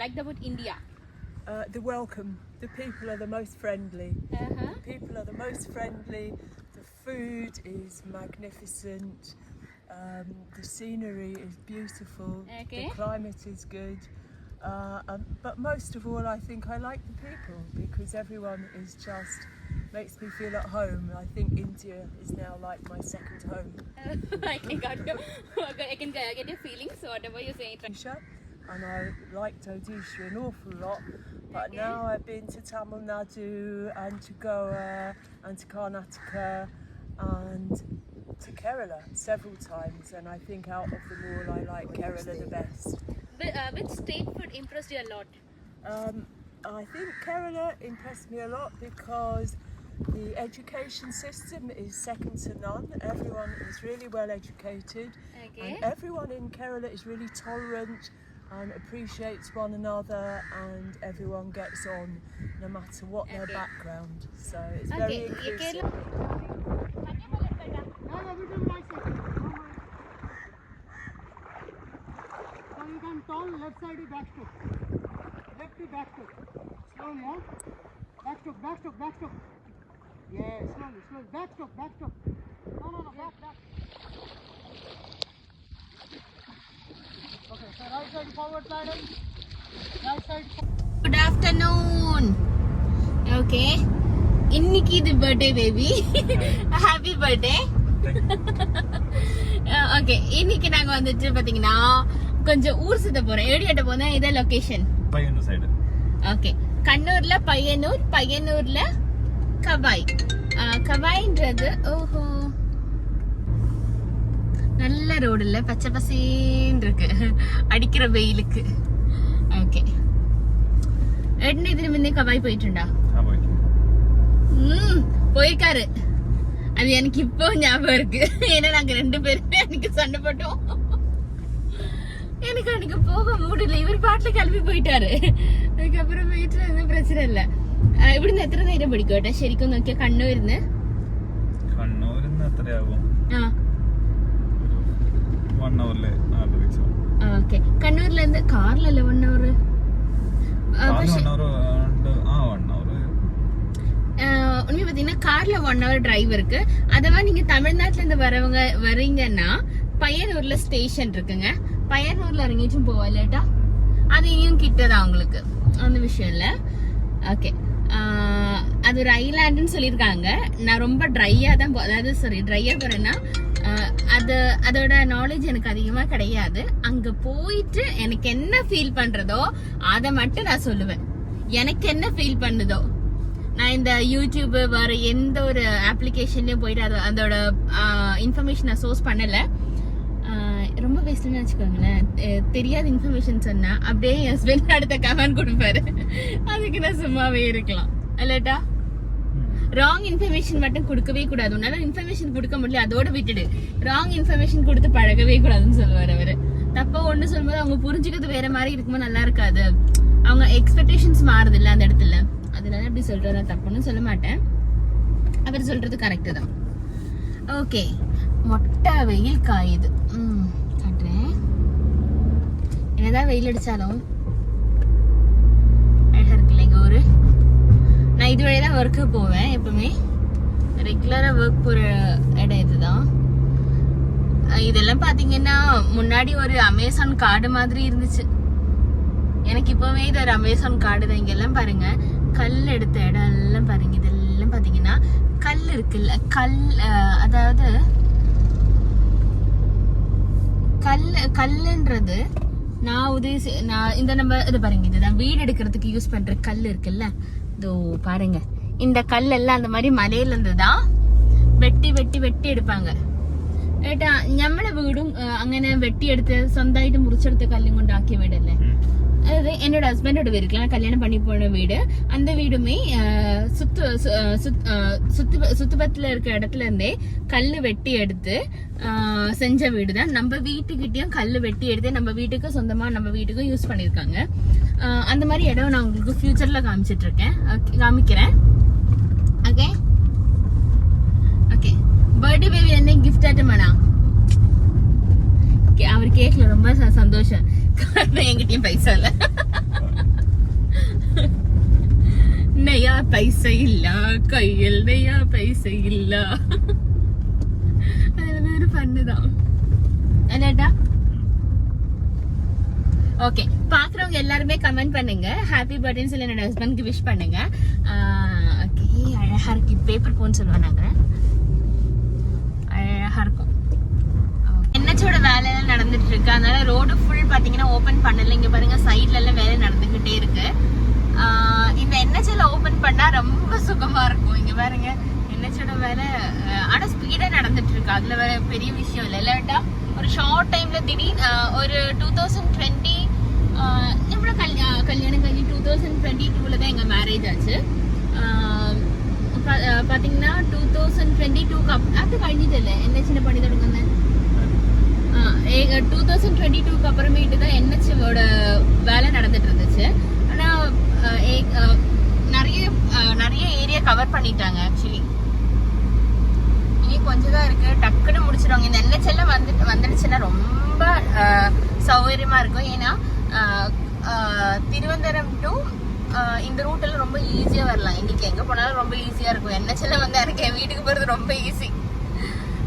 liked about India? The welcome. The people are the most friendly. People are the most friendly. The food is magnificent. The scenery is beautiful. Okay. The climate is good. But most of all, I think I like the people because everyone is just makes me feel at home. I think India is now like my second home. I can get your feelings, whatever you're saying. Odisha, and I liked Odisha an awful lot. But Okay. now I've been to Tamil Nadu and to Goa and to Karnataka and to Kerala several times, and I think out of them all I like Kerala the best. Which state food impressed you a lot? I think Kerala impressed me a lot because the education system is second to none. Everyone is really well educated, Okay. and everyone in Kerala is really tolerant and appreciates one another, and everyone gets on no matter what their Okay. background. So it's very Okay. inclusive. So you can turn left side to backstroke. Left to backstroke. Slowly, huh? Backstroke, backstroke, backstroke. Yeah, slowly, slowly. Backstroke, backstroke. No, back. Okay, so right side forward sliding. Right side. Good afternoon. Okay. இன்னைக்கு இது birthday baby. Happy birthday. Okay, இன்னைக்கு நாங்க வந்துட்டு பாத்தீங்கன்னா கொஞ்சம் ஊர் சுத்த போறோம். ஏடியாட்ட போனா இதே location. Payyanur side. Okay. கண்ணூர்ல பையனூர்ல Gavai. கபாய்ன்றது ஓஹோ நல்ல ரோடு இல்ல, பச்சை பசேன்னு இருக்கு அடிக்கிற வெயிலுக்கு. ஓகே. எட்னே இதுல முன்னே கபாய் போயிட்டுண்டா? போயிருக்காரு. அது எனக்கு இப்போ ஞாபகம் இருக்கு. ஏன்னா நாங்க 2 பேருமே அன்னைக்கு சண்டை போட்டோம். எனக்கு அன்னைக்கு போக முடியல. இவர் பாட்டுல கிளம்பி போயிட்டாரு. அதுக்கப்புறம் வீட்டுல எதுவும் பிரச்சனை இல்ல. ഇവിടുന്ന് എത്ര നേരം പിടിക്കും കേട്ടോ ശരിക്കും നോക്കിയാ? കണ്ണൂരിന്ന് എത്രയാകും? ആ 1 hourല് റീച്ച് ആവും. ഓക്കെ. കണ്ണൂരിലെന്ത് കാറിലല്ലേ 1 hour? പക്ഷെ உண்மை பாத்தீங்கன்னா கார்ல 1 hour டிரைவ் இருக்கு. அதவா நீங்க தமிழ்நாட்டுல இருந்து வரீங்கன்னா பையனூர்ல ஸ்டேஷன் இருக்குங்க. பையனூர்ல இறங்கிச்சும் போவாலேட்டா, அது இனியும் கிட்டதான் உங்களுக்கு, அந்த விஷயம் இல்ல. ஓகே. அது ஒரு ஐலாண்டுன்னு சொல்லியிருக்காங்க. நான் ரொம்ப ட்ரையா தான் ட்ரையா போறேன்னா அதோட நாலேஜ் எனக்கு அதிகமா கிடையாது. அங்க போயிட்டு எனக்கு என்ன ஃபீல் பண்றதோ அதை மட்டும் நான் சொல்லுவேன். எனக்கு என்ன ஃபீல் பண்ணுதோ, நான் இந்த யூடியூப் வேற எந்த ஒரு அப்ளிகேஷன்லயும் போயிட்டு அதோட இன்ஃபர்மேஷன் நான் சோர்ஸ் பண்ணல. ரொம்ப பேசணும்னு வச்சுக்கோங்களேன். தெரியாத இன்ஃபர்மேஷன் சொன்னா அப்படியே என் ஹஸ்பண்ட் அடுத்த கமெண்ட் கொடுப்பாரு. அதுக்கு நான் சும்மாவே இருக்கலாம் இல்லட்டா? ராங் இன்ஃபர்மேஷன் மட்டும் கொடுக்கவே கூடாது. உன்னால இன்ஃபர்மேஷன் கொடுக்க முடியல, அதோட விட்டுடு. ராங் இன்ஃபர்மேஷன் கொடுத்து பழகவே கூடாதுன்னு சொல்லுவாரு அவரு. தப்பா ஒண்ணு சொல்லும்போது அவங்க புரிஞ்சுக்கிறது வேற மாதிரி இருக்கும்போது நல்லா இருக்காது. அவங்க எக்ஸ்பெக்டேஷன்ஸ் மாறுது இல்ல அந்த இடத்துல. அதனால அப்படி சொல்றேன். நான் தப்புன்னு சொல்ல மாட்டேன். அவர் சொல்றது கரெக்ட் தான். ஓகே. மொட்டை வெயில் காயுது. காட்டுறேன். என்னதான் வெயில் அடிச்சாலும் அழகா இருக்குல்ல எங்க ஊரு. நான் இது வழிதான் ஒர்க்கு போவேன். எப்பவுமே ரெகுலரா ஒர்க் போற இடம் இதுதான். இதெல்லாம் பாத்தீங்கன்னா முன்னாடி ஒரு அமேசான் காடு மாதிரி இருந்துச்சு. எனக்கு இப்பவே இது ஒரு அமேசான் காடு தான். இங்க எல்லாம் பாருங்க, கல் எடுத்த இடம் எல்லாம் பாருங்க. இதெல்லாம் பாத்தீங்கன்னா கல் இருக்குல்ல, அதாவது கல்லுன்றது நான் இந்த நம்ம இது பாருங்க, இதுதான் வீடு எடுக்கிறதுக்கு யூஸ் பண்ற கல் இருக்குல்ல. இதோ பாருங்க, இந்த கல் எல்லாம் அந்த மாதிரி மலையில இருந்துதான் വെട്ടി എടുപ്പാങ്ക ഏട്ടാ. ഞമ്മളെ വീടും അങ്ങനെ വെട്ടിയെടുത്ത് സ്വന്തമായിട്ട് മുറിച്ചെടുത്ത കല്ലും കൊണ്ടാക്കിയ വീടല്ലേ. அதாவது என்னோட ஹஸ்பண்டோட வீடு இருக்குல்ல, கல்யாணம் பண்ணி போன வீடு. அந்த வீடுமே சுத்துபத்துல இருக்க இடத்துல இருந்தே கல்லு வெட்டி எடுத்து செஞ்ச வீடு தான். நம்ம வீட்டுக்கிட்டயும் கல்லு வெட்டி எடுத்து நம்ம வீட்டுக்கு சொந்தமா நம்ம வீட்டுக்கும் யூஸ் பண்ணிருக்காங்க. அந்த மாதிரி இடம் நான் உங்களுக்கு ஃபியூச்சர்ல காமிக்கிறேன். Okay okay. பர்த்டே பேபி என்ன கிஃப்ட் ஆட்டமானா? அவர் கேக்கல, ரொம்ப சந்தோஷம். என்கிட்டயும் பைசா இல்ல. பைசா இல்ல கையில் நெய்யா பைசா இல்ல. அதுல வேற பண்ணுதான் என்னடா. ஓகே, பாக்குறவங்க எல்லாருமே கமெண்ட் பண்ணுங்க. ஹாப்பி பர்த்டேன்னு சொல்லி என்னோட ஹஸ்பண்ட்க்கு விஷ் பண்ணுங்க. ஓகே, அழகா இருக்கு. பேப்பர் போன்னு சொல்லுவாங்க, அழகா இருக்கும். என்எச்சோட வேலை எல்லாம் நடந்துட்டு இருக்கு. அதனால ரோடு ஃபுல் பாத்தீங்கன்னா ஓபன் பண்ணல. இங்க பாருங்க சைட்ல எல்லாம் வேலை நடந்துகிட்டே இருக்கு. இந்த என்எச்ல ஓபன் பண்ணா ரொம்ப சுகமா இருக்கும். இங்க பாருங்க என்எச்சோட வேலை ஆனா ஸ்பீடா நடந்துட்டு இருக்கு. அதுல வேற பெரிய விஷயம் இல்லை. இல்லாட்டா ஒரு ஷார்ட் டைம்ல திடீர்னு ஒரு 2020 நம்மளோட கல்யாணம் கழிஞ்சு 2022 தான் எங்க மேரேஜ் ஆச்சு. பாத்தீங்கன்னா 2022 அது കഴിഞ്ഞിട്ട് അല്ലേ എൻഎച്ചിനെ പണി തുടങ്ങുന്നത്. 2022 அப்புறமேட்டு தான் என்எச்சோட வேலை நடந்துட்டு இருந்துச்சு. ஆனா நிறைய ஏரியா கவர் பண்ணிட்டாங்க. ஆக்சுவலி இனி கொஞ்சம் தான் இருக்கு, டக்குன்னு முடிச்சிருவாங்க. இந்த என்எச் எல்லாம் வந்துடுச்சுன்னா ரொம்ப சௌகரியமா இருக்கும். ஏன்னா திருவனந்தபுரம் டு இந்த ரூட் எல்லாம் ரொம்ப ஈஸியா வரலாம். இன்னைக்கு எங்க போனாலும் ரொம்ப ஈஸியா இருக்கும். என்எச் எல்லாம் வந்து எனக்கு என் வீட்டுக்கு போறது ரொம்ப ஈஸி.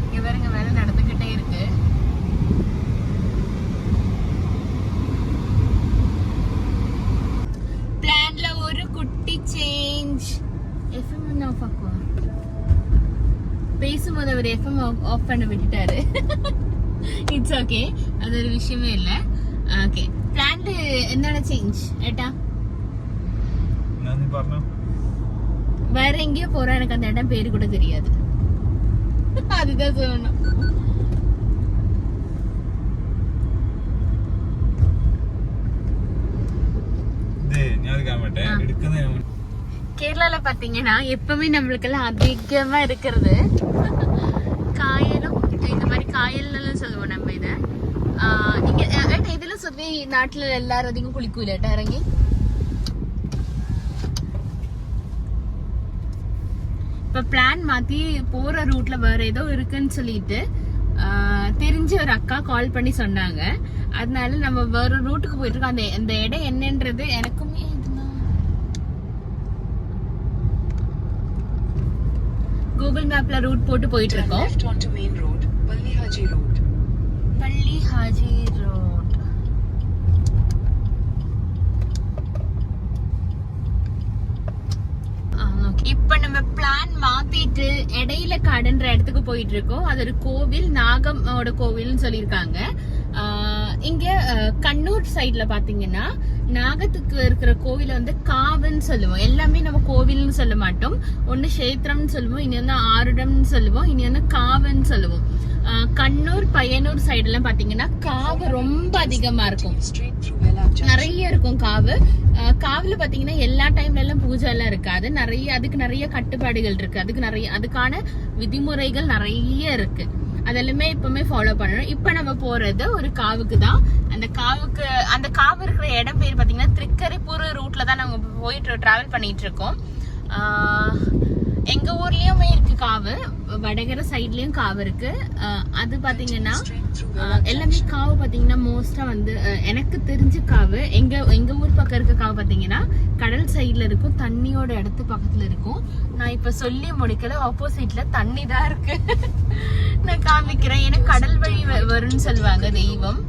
இங்க பாருங்க வேலை நடந்துகிட்டே இருக்கு. பிளான்ல ஒரு குட்டி சேஞ்ச். எஃப்எம் ஆஃப் ஆக்குவா பேசும்போது அவர் எஃப்எம் ஆஃப் பண்ண விட்டுட்டாரு. இட்ஸ் ஓகே, அது ஒரு விஷயமே இல்லை. ஓகே, பிளான்ல என்னென்ன சேஞ்ச் ஏட்டா? வேற எங்கேயோ போறோம், எனக்கு அந்த இடம் பேரு கூட தெரியாது. அதுதான் சொல்லணும். கேரளால பாத்தீங்கன்னா எப்பவுமே நம்மளுக்கெல்லாம் அதிகமா இருக்கிறது காயலும், இந்த மாதிரி காயல் சொல்லுவோம் நம்ம இத. நீங்க இதுல சுத்தி நாட்டுல எல்லாரும் அதிகம் குளிக்கூல இறங்கி. இப்ப பிளான் மாத்தி போற ரூட்ல வேற ஏதோ இருக்குன்னு சொல்லிட்டு தெரிஞ்ச ஒரு அக்கா கால் பண்ணி சொன்னாங்க. அதனால நம்ம வேற ரூட்டுக்கு போயிட்டு இருக்கோம். அந்த இடம் என்னன்றது எனக்குமே கூகுள் மேப்ல ரூட் போட்டு போயிட்டு இருக்கோம். பள்ளி ஹாஜி ரோட். இப்ப நம்ம பிளான் மாத்திட்டு இடையில காடுன்ற இடத்துக்கு போயிட்டு இருக்கோம். அது ஒரு கோவில், நாகமோட கோவில்னு சொல்லியிருக்காங்க. இங்க கண்ணூர் சைட்ல பாத்தீங்கன்னா நாகத்துக்கு இருக்கிற கோவில வந்து காவுன்னு சொல்லுவோம். எல்லாமே நம்ம கோவில்னு சொல்ல மாட்டோம். ஒண்ணு கஷேத்திரம்னு சொல்லுவோம், இனி வந்து ஆருடம்னு சொல்லுவோம், இனி வந்து காவுன்னு சொல்லுவோம். கண்ணூர் பையனூர் சைடு எல்லாம் பாத்தீங்கன்னா காவு ரொம்ப அதிகமா இருக்கும், நிறைய இருக்கும் காவு. காவுல பாத்தீங்கன்னா எல்லா டைம்ல எல்லாம் பூஜை எல்லாம் இருக்காது. அதுக்கு நிறைய கட்டுப்பாடுகள் இருக்கு. அதுக்கான விதிமுறைகள் நிறைய இருக்கு. அதெல்லாமே இப்பவுமே ஃபாலோ பண்ணணும். இப்ப நம்ம போறது ஒரு காவுக்கு தான். அந்த காவு இருக்கிற இடம் பேர் பாத்தீங்கன்னா திரிக்கரைப்பூர் ரூட்ல தான் நாங்க போயிட்டு டிராவல் பண்ணிட்டு இருக்கோம். எங்க ஊர்லயுமே இருக்கு காவு, வடகர சைட்லயும் காவு இருக்கு. அது பாத்தீங்கன்னா எல்லாமே காவு பாத்தீங்கன்னா மோஸ்டா வந்து எனக்கு தெரிஞ்ச காவு எங்க ஊர் பக்கம் இருக்க காவு பாத்தீங்கன்னா கடல் சைட்ல இருக்கும், தண்ணியோட இடத்து பக்கத்துல இருக்கும். நான் இப்ப சொல்லி முடிக்கல, ஆப்போசிட்ல தண்ணி தான் இருக்கு. நான் காமிக்கிறேன். ஏன்னா கடல் வழி வரும்னு சொல்லுவாங்க தெய்வம்.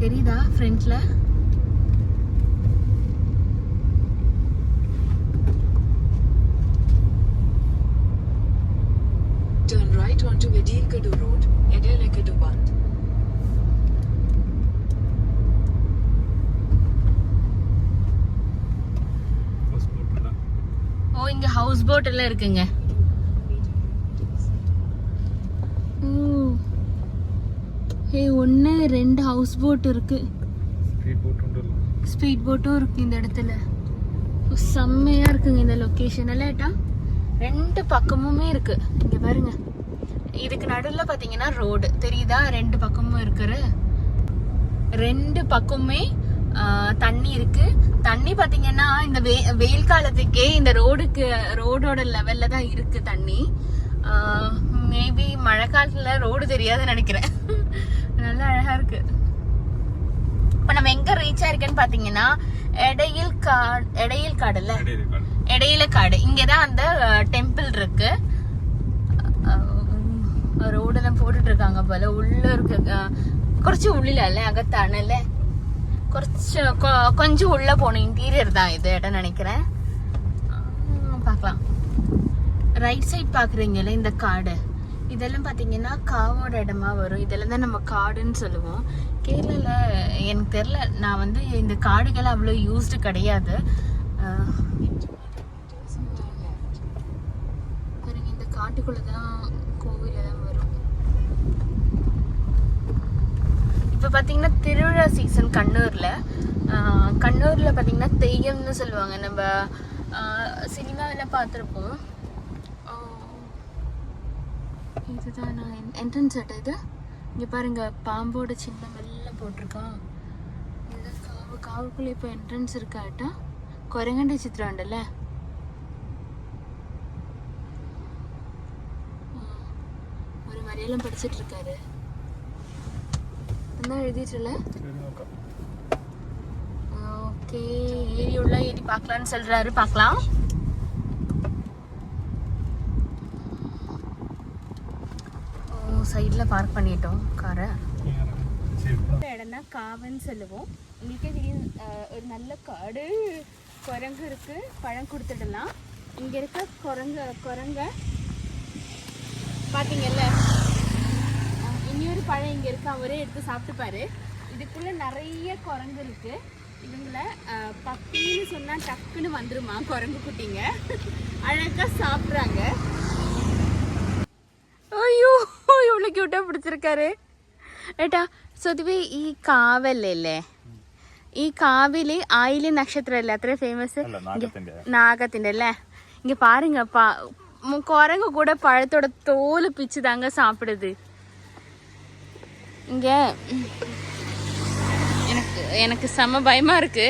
தெரியுதா ஃப்ரண்ட்ல? Turn right onto Edilkadu Road, Edilkadu Band. ஓ, இங்க ஹவுஸ் போட் எல்லாம் இருக்குங்க. ஒன்னு 2 ஹவுஸ் போட் இருக்கு. ஸ்பீட் போட்டும் இருக்கு இந்த இடத்துல. செம்மையா இருக்குங்க இந்த லொகேஷன் எல்லாம். 2 பக்கமுமே இருக்கு. இங்க பாருங்க, இதுக்கு நடுவுல பாத்தீங்கன்னா ரோடு தெரியுதா? 2 பக்கமும் இருக்கிற 2 பக்கமுமே தண்ணி இருக்கு. தண்ணி பாத்தீங்கன்னா இந்த வெயில் காலத்துக்கே இந்த ரோடோட லெவல்ல தான் இருக்கு தண்ணி. மேபி மழை காலத்துல ரோடு தெரியாதுன்னு நினைக்கிறேன். நல்லா அழகா இருக்கு. இப்ப நம்ம எங்க எங்க ரீச் ஆயிருக்கேன்னு பாத்தீங்கன்னா எடையில் காடுல இடையில காடு. இங்கதான் அந்த டெம்பிள் இருக்கு. ரோடெல்லாம் போட்டுட்டு இருக்காங்க போல. உள்ள இருக்கு കുറച്ച് ഉള്ളിലല്ലേ അകത്താണല്ലേ கொஞ்சம் உள்ள போன இன்டீரியர் தான் இது இடம் நினைக்கிறேன். பார்க்கலாம். ரைட் சைட் பாக்குறீங்கல்ல இந்த காடு, இதெல்லாம் பாத்தீங்கன்னா காவோட இடமா வரும். இதெல்லாம் தான் நம்ம காடுன்னு சொல்லுவோம். கேரளால எனக்கு தெரியல, நான் வந்து இந்த காடுகள் அவ்வளவு யூஸ்டு கிடையாது. இந்த காட்டுக்குள்ளதான் கோவில் எல்லாம் வரும். இப்ப பாத்தீங்கன்னா திருவிழா சீசன் கண்ணூர்ல பாத்தீங்கன்னா தெய்யம்னு சொல்லுவாங்க. நம்ம சினிமாவில் பார்த்துருப்போம். இதுதான் நான் என்ட்ரன்ஸ் ஆட்ட. இது இங்கே பாருங்க, பாம்போட சின்னம் எல்லாம் போட்டிருக்கான். இது காவுக்குள்ளே இப்போ என்ட்ரன்ஸ் இருக்காட்டா. குரங்கண்ட சித்திரம் உண்டல்ல, ஒரு மலையாளம் படிச்சுட்டு இருக்காரு. என்ன எழுதிட்டுல ஓகே, ஏரி உள்ள ஏரி பார்க்கலான்னு சொல்றாரு. பார்க்கலாம். சைட்ல பார்க் பண்ணிட்டோம் காரை. இடம் தான் காவன்னு சொல்லுவோம். உங்களுக்கே தெரியும், ஒரு நல்ல காடு. குரங்கு இருக்கு, பழம் கொடுத்துடலாம். இங்க இருக்க குரங்க பாத்தீங்கல்ல, இன்னொரு பழம் இங்க இருக்கு, அவரே எடுத்து சாப்பிட்டுப்பாரு. இதுக்குள்ள நிறைய குரங்கு இருக்கு. இவங்கள பப்பின்னு சொன்னா டக்குன்னு வந்துருமா குரங்கு குட்டிங்க. அழகா சாப்பிட்றாங்க. അയ്യോ ഇവള് ക്യൂട്ടാ പിടിച്ചിരിക്കാറ് ഏട്ടാ. സ്വതുവേ ഈ കാവല്ലേ, ഈ കാവില് ആയില്യം നക്ഷത്രം അല്ലേ അത്ര ഫേമസ്, നാഗത്തിന്റെ അല്ലേ. இங்க பாருங்க, குரங்கு கூட பழத்தோட தோல் பிச்சு தாங்க சாப்பிடுது. இங்க எனக்கு செம பயமா இருக்கு.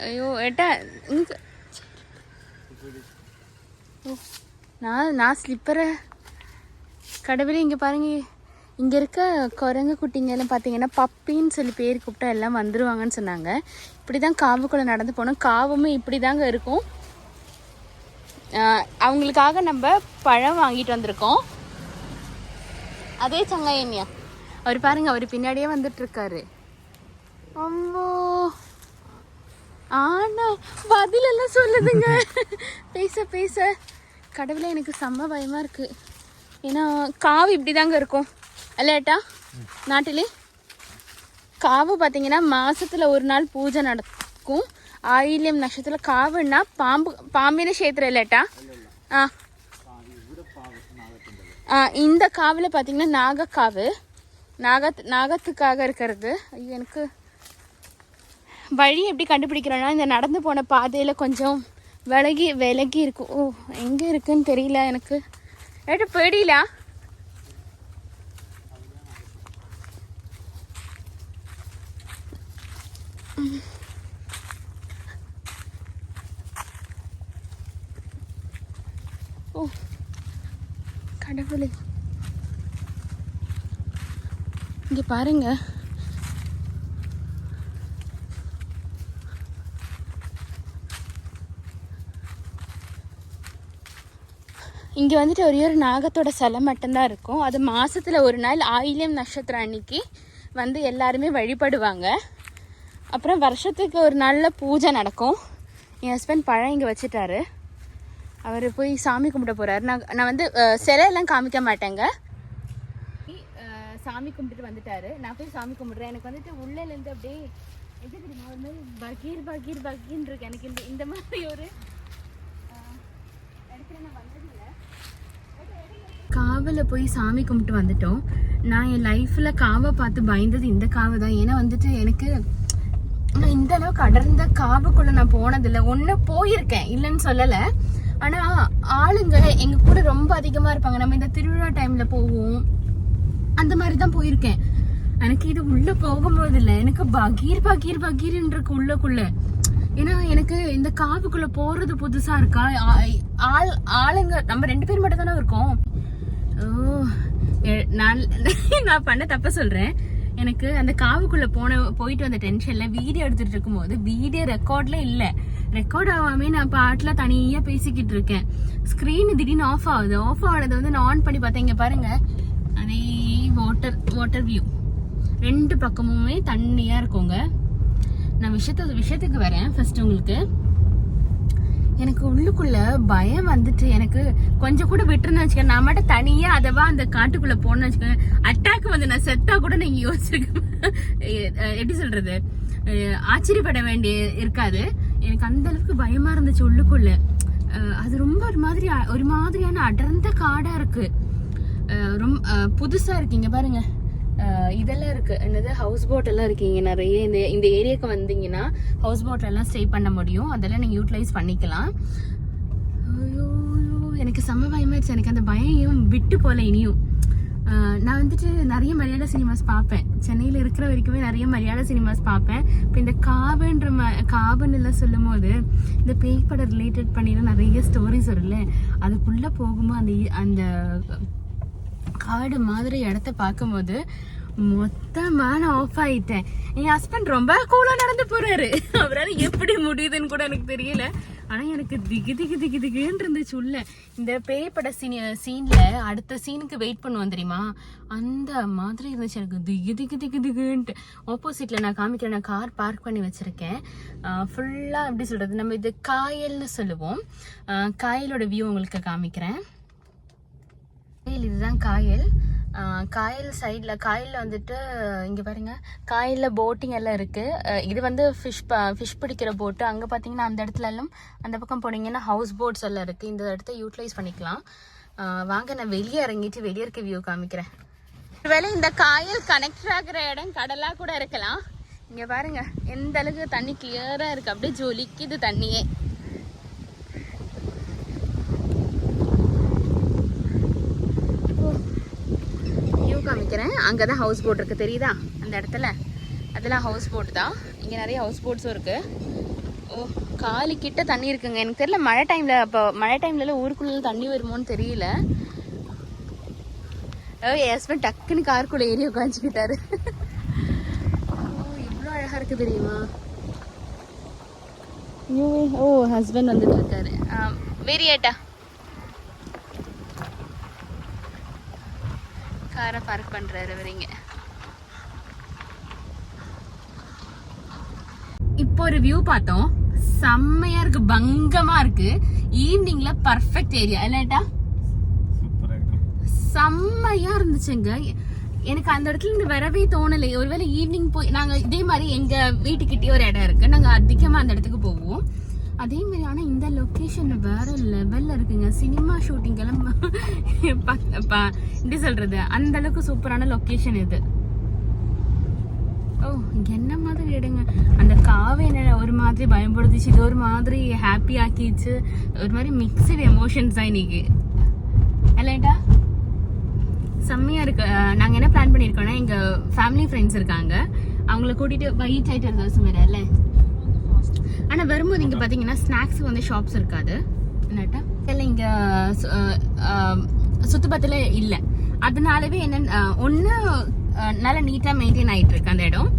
ஐயோ ஏட்டா, நான் ஸ்லிப்பரை கடவுளே. இங்கே பாருங்க, இங்கே இருக்க குரங்கு குட்டிங்க எல்லாம் பார்த்தீங்கன்னா பப்பின்னு சொல்லி பேர் கூப்பிட்டா எல்லாம் வந்துடுவாங்கன்னு சொன்னாங்க. இப்படி தான் காவுக்குள்ளே நடந்து போனோம். காவுமே இப்படி தாங்க இருக்கும். அவங்களுக்காக நம்ம பழம் வாங்கிட்டு வந்திருக்கோம். அதே சங்காயன்யா அவர் பாருங்க, அவர் பின்னாடியே வந்துட்டு இருக்காரு. அம்மோ ஆனா பதிலெல்லாம் சொல்லுதுங்க. பேச கடவுளே, எனக்கு செம்ம பயமா இருக்கு. ஏன்னா காவு இப்படி தாங்க இருக்கும் அல்லட்டா. நாட்டிலே காவு பார்த்தீங்கன்னா மாசத்துல ஒரு நாள் பூஜை நடக்கும். ஆயில்யம் நட்சத்திரத்துல காவுன்னா பாம்பின கஷேத்திரம் இல்லட்டா. இந்த காவில் பார்த்தீங்கன்னா நாகக்காவு, நாகத்துக்காக இருக்கிறது. எனக்கு வழி எப்படி கண்டுபிடிக்கிறோன்னா, இந்த நடந்து போன பாதையில் கொஞ்சம் விலகி இருக்கும். ஓ, எங்கே இருக்குன்னு தெரியல எனக்கு. ஏட்ட பேடியில ஓ கடவுளே. இங்க பாருங்க, இங்கே வந்துட்டு ஒரே ஒரு நாகத்தோட சிலை மட்டும்தான் இருக்கும். அது மாதத்தில் ஒரு நாள் ஆயில்யம் நட்சத்திரம் அன்னைக்கு வந்து எல்லாருமே வழிபடுவாங்க. அப்புறம் வருஷத்துக்கு ஒரு நாளில் பூஜை நடக்கும். என் ஹஸ்பண்ட் பழம் இங்கே வச்சுட்டாரு. அவர் போய் சாமி கும்பிட போகிறாரு. நான் வந்து சிலையெல்லாம் காமிக்க மாட்டேங்க. சாமி கும்பிட்டுட்டு வந்துட்டாரு. நான் போய் சாமி கும்பிட்றேன். எனக்கு வந்துட்டு உள்ளேருந்து அப்படியே எது தெரியுமா, ஒரு மாதிரி பகீர்ன்னு இருக்கு. எனக்கு இந்த மாதிரி ஒரு இடத்துல நான் வந்ததில்லை. காவல போய் சாமி கும்பிட்டு வந்துட்டோம். நான் என் லைஃப்ல காவை பார்த்து பயந்தது இந்த காவை தான். ஏன்னா வந்துட்டு எனக்கு இந்த அளவுக்கு அடர்ந்த காவுக்குள்ள நான் போனதில்லை. ஒன்று போயிருக்கேன், இல்லைன்னு சொல்லலை. ஆனா ஆளுங்க எங்க கூட ரொம்ப அதிகமா இருப்பாங்க. நம்ம இந்த திருவிழா டைம்ல போவோம், அந்த மாதிரிதான் போயிருக்கேன். எனக்கு இது உள்ள போகும்போது இல்லை, எனக்கு பகீர்ன்னு இருக்கு உள்ளக்குள்ள. ஏன்னா எனக்கு இந்த காவுக்குள்ள போறது புதுசா இருக்கா. ஆளுங்க நம்ம 2 பேர் மட்டும் தானே இருக்கோம். ஓ, நான் பண்ண தப்ப சொல்றேன். எனக்கு அந்த காவுக்குள்ள போயிட்டு வந்த டென்ஷன்ல வீடியோ எடுத்துட்டு இருக்கும்போது வீடியோ ரெக்கார்ட்ல இல்ல, ரெக்கார்ட் ஆகாம நான் பாட்டுல தனியா பேசிக்கிட்டு இருக்கேன். ஸ்கிரீன் திடீர்னு ஆஃப் ஆகுது. ஆஃப் ஆனதை வந்து நான் ஆன் பண்ணி பார்த்தேன். இங்க பாருங்க, அதே வாட்டர் வியூ, 2 பக்கமுமே தண்ணியா இருக்குங்க. நான் விஷயத்துக்கு வரேன். ஃபர்ஸ்ட் உங்களுக்கு எனக்கு உள்ளுக்குள்ள பயம் வந்துட்டு, எனக்கு கொஞ்சம் கூட விட்டுருன்னு வச்சுக்கேன், நான் மட்டும் தனியா அதவா அந்த காட்டுக்குள்ள போனேன்னு வச்சுக்கேன், அட்டாக் வந்து நான் செத்தா கூட நீங்க யோசிச்சிருக்கேன். எப்படி சொல்றது, ஆச்சரியப்பட வேண்டிய இருக்காது. எனக்கு அந்த அளவுக்கு பயமா இருந்துச்சு உள்ளுக்குள்ள. அது ரொம்ப ஒரு மாதிரியான அடர்ந்த காடா இருக்கு. ரொம்ப புதுசா இருக்கீங்க பாருங்க. இதெல்லாம் இருக்கு, என்னது ஹவுஸ் போட் எல்லாம் இருக்கீங்க நிறைய. இந்த ஏரியாவுக்கு வந்தீங்கன்னா ஹவுஸ் போட் எல்லாம் ஸ்டே பண்ண முடியும். அதெல்லாம் நீங்க யூட்டிலைஸ் பண்ணிக்கலாம். ஐயோ எனக்கு செம்ம பயமாயிடுச்சு. எனக்கு அந்த பயம் விட்டு போல இனியும். நான் வந்துட்டு நிறைய மலையாள சினிமாஸ் பார்ப்பேன். சென்னையில் இருக்கிற வரைக்குமே நிறைய மலையாள சினிமாஸ் பார்ப்பேன். இப்போ இந்த காபன் எல்லாம் சொல்லும் போது இந்த பேய் படம் ரிலேட்டட் பண்ணினா நிறைய ஸ்டோரிஸ் வரும்ல, அதுக்குள்ள போகும்போது அந்த காடு மாதிரி இடத்த பார்க்கும்போது மொத்தமா நான் ஆஃப் ஆயிட்டேன். என் ஹஸ்பண்ட் ரொம்ப கூலா நடந்து போறாரு. அவரால் எப்படி முடியுதுன்னு கூட எனக்கு தெரியல. ஆனா எனக்கு திகுன்னு இருந்துச்சு உள்ள. இந்த பேய்பட சீன்ல அடுத்த சீனுக்கு வெயிட் பண்ணுவோம் தெரியுமா, அந்த மாதிரி இருந்துச்சு எனக்கு. திகுன்ட்டு ஆப்போசிட்ல நான் காமிக்கிறேன். நான் கார் பார்க் பண்ணி வச்சிருக்கேன். ஃபுல்லா எப்படி சொல்றது, நம்ம இது காயல்னு சொல்லுவோம். காயலோட வியூ உங்களுக்கு காமிக்கிறேன். இதுதான் காயல். காயல் சைட்ல வந்துட்டு இங்க பாருங்க, காயல்ல போட்டிங் எல்லாம் இருக்கு. இது வந்து ஃபிஷ் பிடிக்கிற போட்டு. அங்க பாத்தீங்கன்னா அந்த இடத்துல எல்லாம் அந்த பக்கம் போனீங்கன்னா ஹவுஸ் போட்ஸ் எல்லாம் இருக்கு. இந்த இடத்த யூட்டிலைஸ் பண்ணிக்கலாம். வாங்க நான் வெளியே இறங்கிட்டு வெளியே இருக்க வியூ காமிக்கிறேன். ஒருவேளை இந்த காயல் கனெக்ட் ஆகுற இடம் கடலா கூட இருக்கலாம். இங்க பாருங்க எந்த அளவுக்கு தண்ணி கிளியரா இருக்கு, அப்படியே ஜொலிக்குது தண்ணியே. காமிக்கிறேன். அங்கதான் ஹவுஸ் போட் இருக்கு, தெரியுதா அந்த இடத்துல, அதெல்லாம் ஹவுஸ் போட் தான். இங்க நிறைய ஹவுஸ் போட்ஸும் இருக்கு. ஓ காலி கிட்ட தண்ணி இருக்குங்க. எனக்கு தெரியல மழை டைம்ல, அப்போ மழை டைம்ல ஊருக்குள்ள தண்ணி வருமோன்னு தெரியல. என் ஹஸ்பண்ட் டக்குன்னு காருக்குள்ள ஏறி உட்காந்துக்கிட்டாரு. இவ்வளோ அழகா இருக்கு தெரியுமா. ஓ ஹஸ்பண்ட் வந்துட்டு இருக்காரு. வேறியாட்டா காரை பார்க் பண்றாரு வரீங்க. இப்போ ஒரு வியூ பார்த்தோம், செம்மையா இருக்கு, பங்கமா இருக்கு. ஈவினிங்ல பர்ஃபெக்ட் ஏரியா இல்லட்டா, செம்மையா இருந்துச்சுங்க. எனக்கு அந்த இடத்துல இருந்து வரவே தோணலை. ஒருவேளை ஈவினிங் போய் நாங்க இதே மாதிரி எங்க வீட்டுக்கிட்டே ஒரு இடம் இருக்கு, நாங்க அதிகமா அந்த இடத்துக்கு போவோம் அதே மாதிரி. ஆனா இந்த லொகேஷன் வேற லெவல்ல இருக்குங்க. சினிமா ஷூட்டிங் எல்லாம் எப்படி சொல்றது, அந்த அளவுக்கு சூப்பரான லொகேஷன் இது. ஓ என்ன மாதிரி இடங்க. அந்த காவை என்ன ஒரு மாதிரி பயன்படுத்திச்சு, இது ஒரு மாதிரி ஹாப்பி ஆக்கிச்சு. ஒரு மாதிரி மிக்சட் எமோஷன்ஸ் தான் இன்னைக்கு இல்லைட்டா. செம்மையா இருக்கு. நாங்க என்ன பிளான் பண்ணிருக்கோம்னா, எங்க ஃபேமிலி ஃப்ரெண்ட்ஸ் இருக்காங்க, அவங்கள கூட்டிட்டு ஒயிட் ஐட்டர் தோசை வேற இல்ல. ஆனா வரும்போது இங்க பாத்தீங்கன்னா ஸ்நாக்ஸ் வந்து ஷாப்ஸ் இருக்காது என்னட்டா, இங்க சுத்துப்பத்துல இல்ல. அதனாலவே என்ன ஒண்ணு நல்லா நீட்டா மெயின்டைன் ஆயிட்டு இருக்கு அந்த இடம்.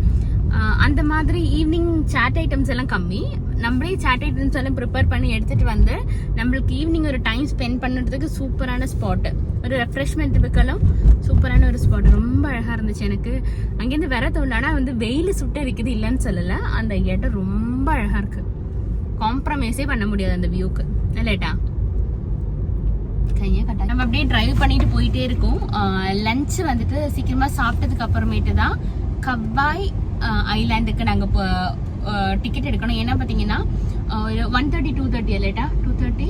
அந்த மாதிரி ஈவினிங் சாட் ஐட்டம்ஸ் எல்லாம் கம்மி. நம்மளே சாட் ஐட்டம்ஸ் எல்லாம் ப்ரிப்பேர் பண்ணி எடுத்துட்டு வந்து நம்மளுக்கு ஈவினிங் ஒரு டைம் ஸ்பெண்ட் பண்ணுறதுக்கு சூப்பரான ஸ்பாட்டு, ஒரு ரெஃப்ரெஷ்மெண்ட்டுக்கெல்லாம் சூப்பரான ஒரு ஸ்பாட். ரொம்ப அழகா இருந்துச்சு. எனக்கு அங்கேருந்து வர தோணானா வந்து வெயில் சுட்ட இருக்குது இல்லைன்னு சொல்லல, அந்த இடம் ரொம்ப அழகா இருக்கு. காம்ப்ரமைஸே பண்ண முடியாது அந்த வியூக்கு இல்லட்டா. கையை கட்டா நம்ம அப்படியே டிரைவ் பண்ணிட்டு போயிட்டே இருக்கோம். லஞ்ச் வந்துட்டு சீக்கிரமா சாப்பிட்டதுக்கு அப்புறமேட்டு தான் கவாய் ஐலாண்டுக்கு நாங்க டிக்கெட் எடுக்கணும். ஏன்னா பாத்தீங்கன்னா 1:30 2:30 இல்லட்டா, 2:30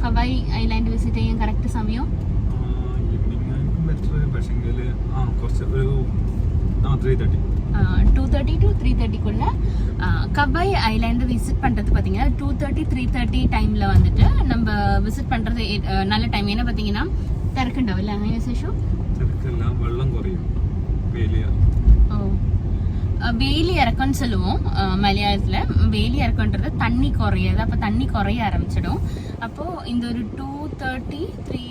കവായി ഐലാൻഡ് വിസിറ്റ് ചെയ്യാൻ കറക്റ്റ് സമയം 2:30 to 3:30க்குள்ள கவாய் ஐலாண்டு விசிட் பண்றது பாத்தீங்கன்னா 2:30 3:30 டைம்ல வந்துட்டு நம்ம விசிட் பண்றது நல்ல டைம். ஏன்னா பாத்தீங்கன்னா തിരക്കുണ്ടാവില്ല അങ്ങനെ ശേഷം വെള്ളം കുറയും. வேலி இறக்கம்னு சொல்லுவோம் மலையாளத்துல. வேலி இறக்கம்ன்றது தண்ணி குறையாது. அப்போ தண்ணி குறைய ஆரம்பிச்சிடும். அப்போ இந்த ஒரு 2:30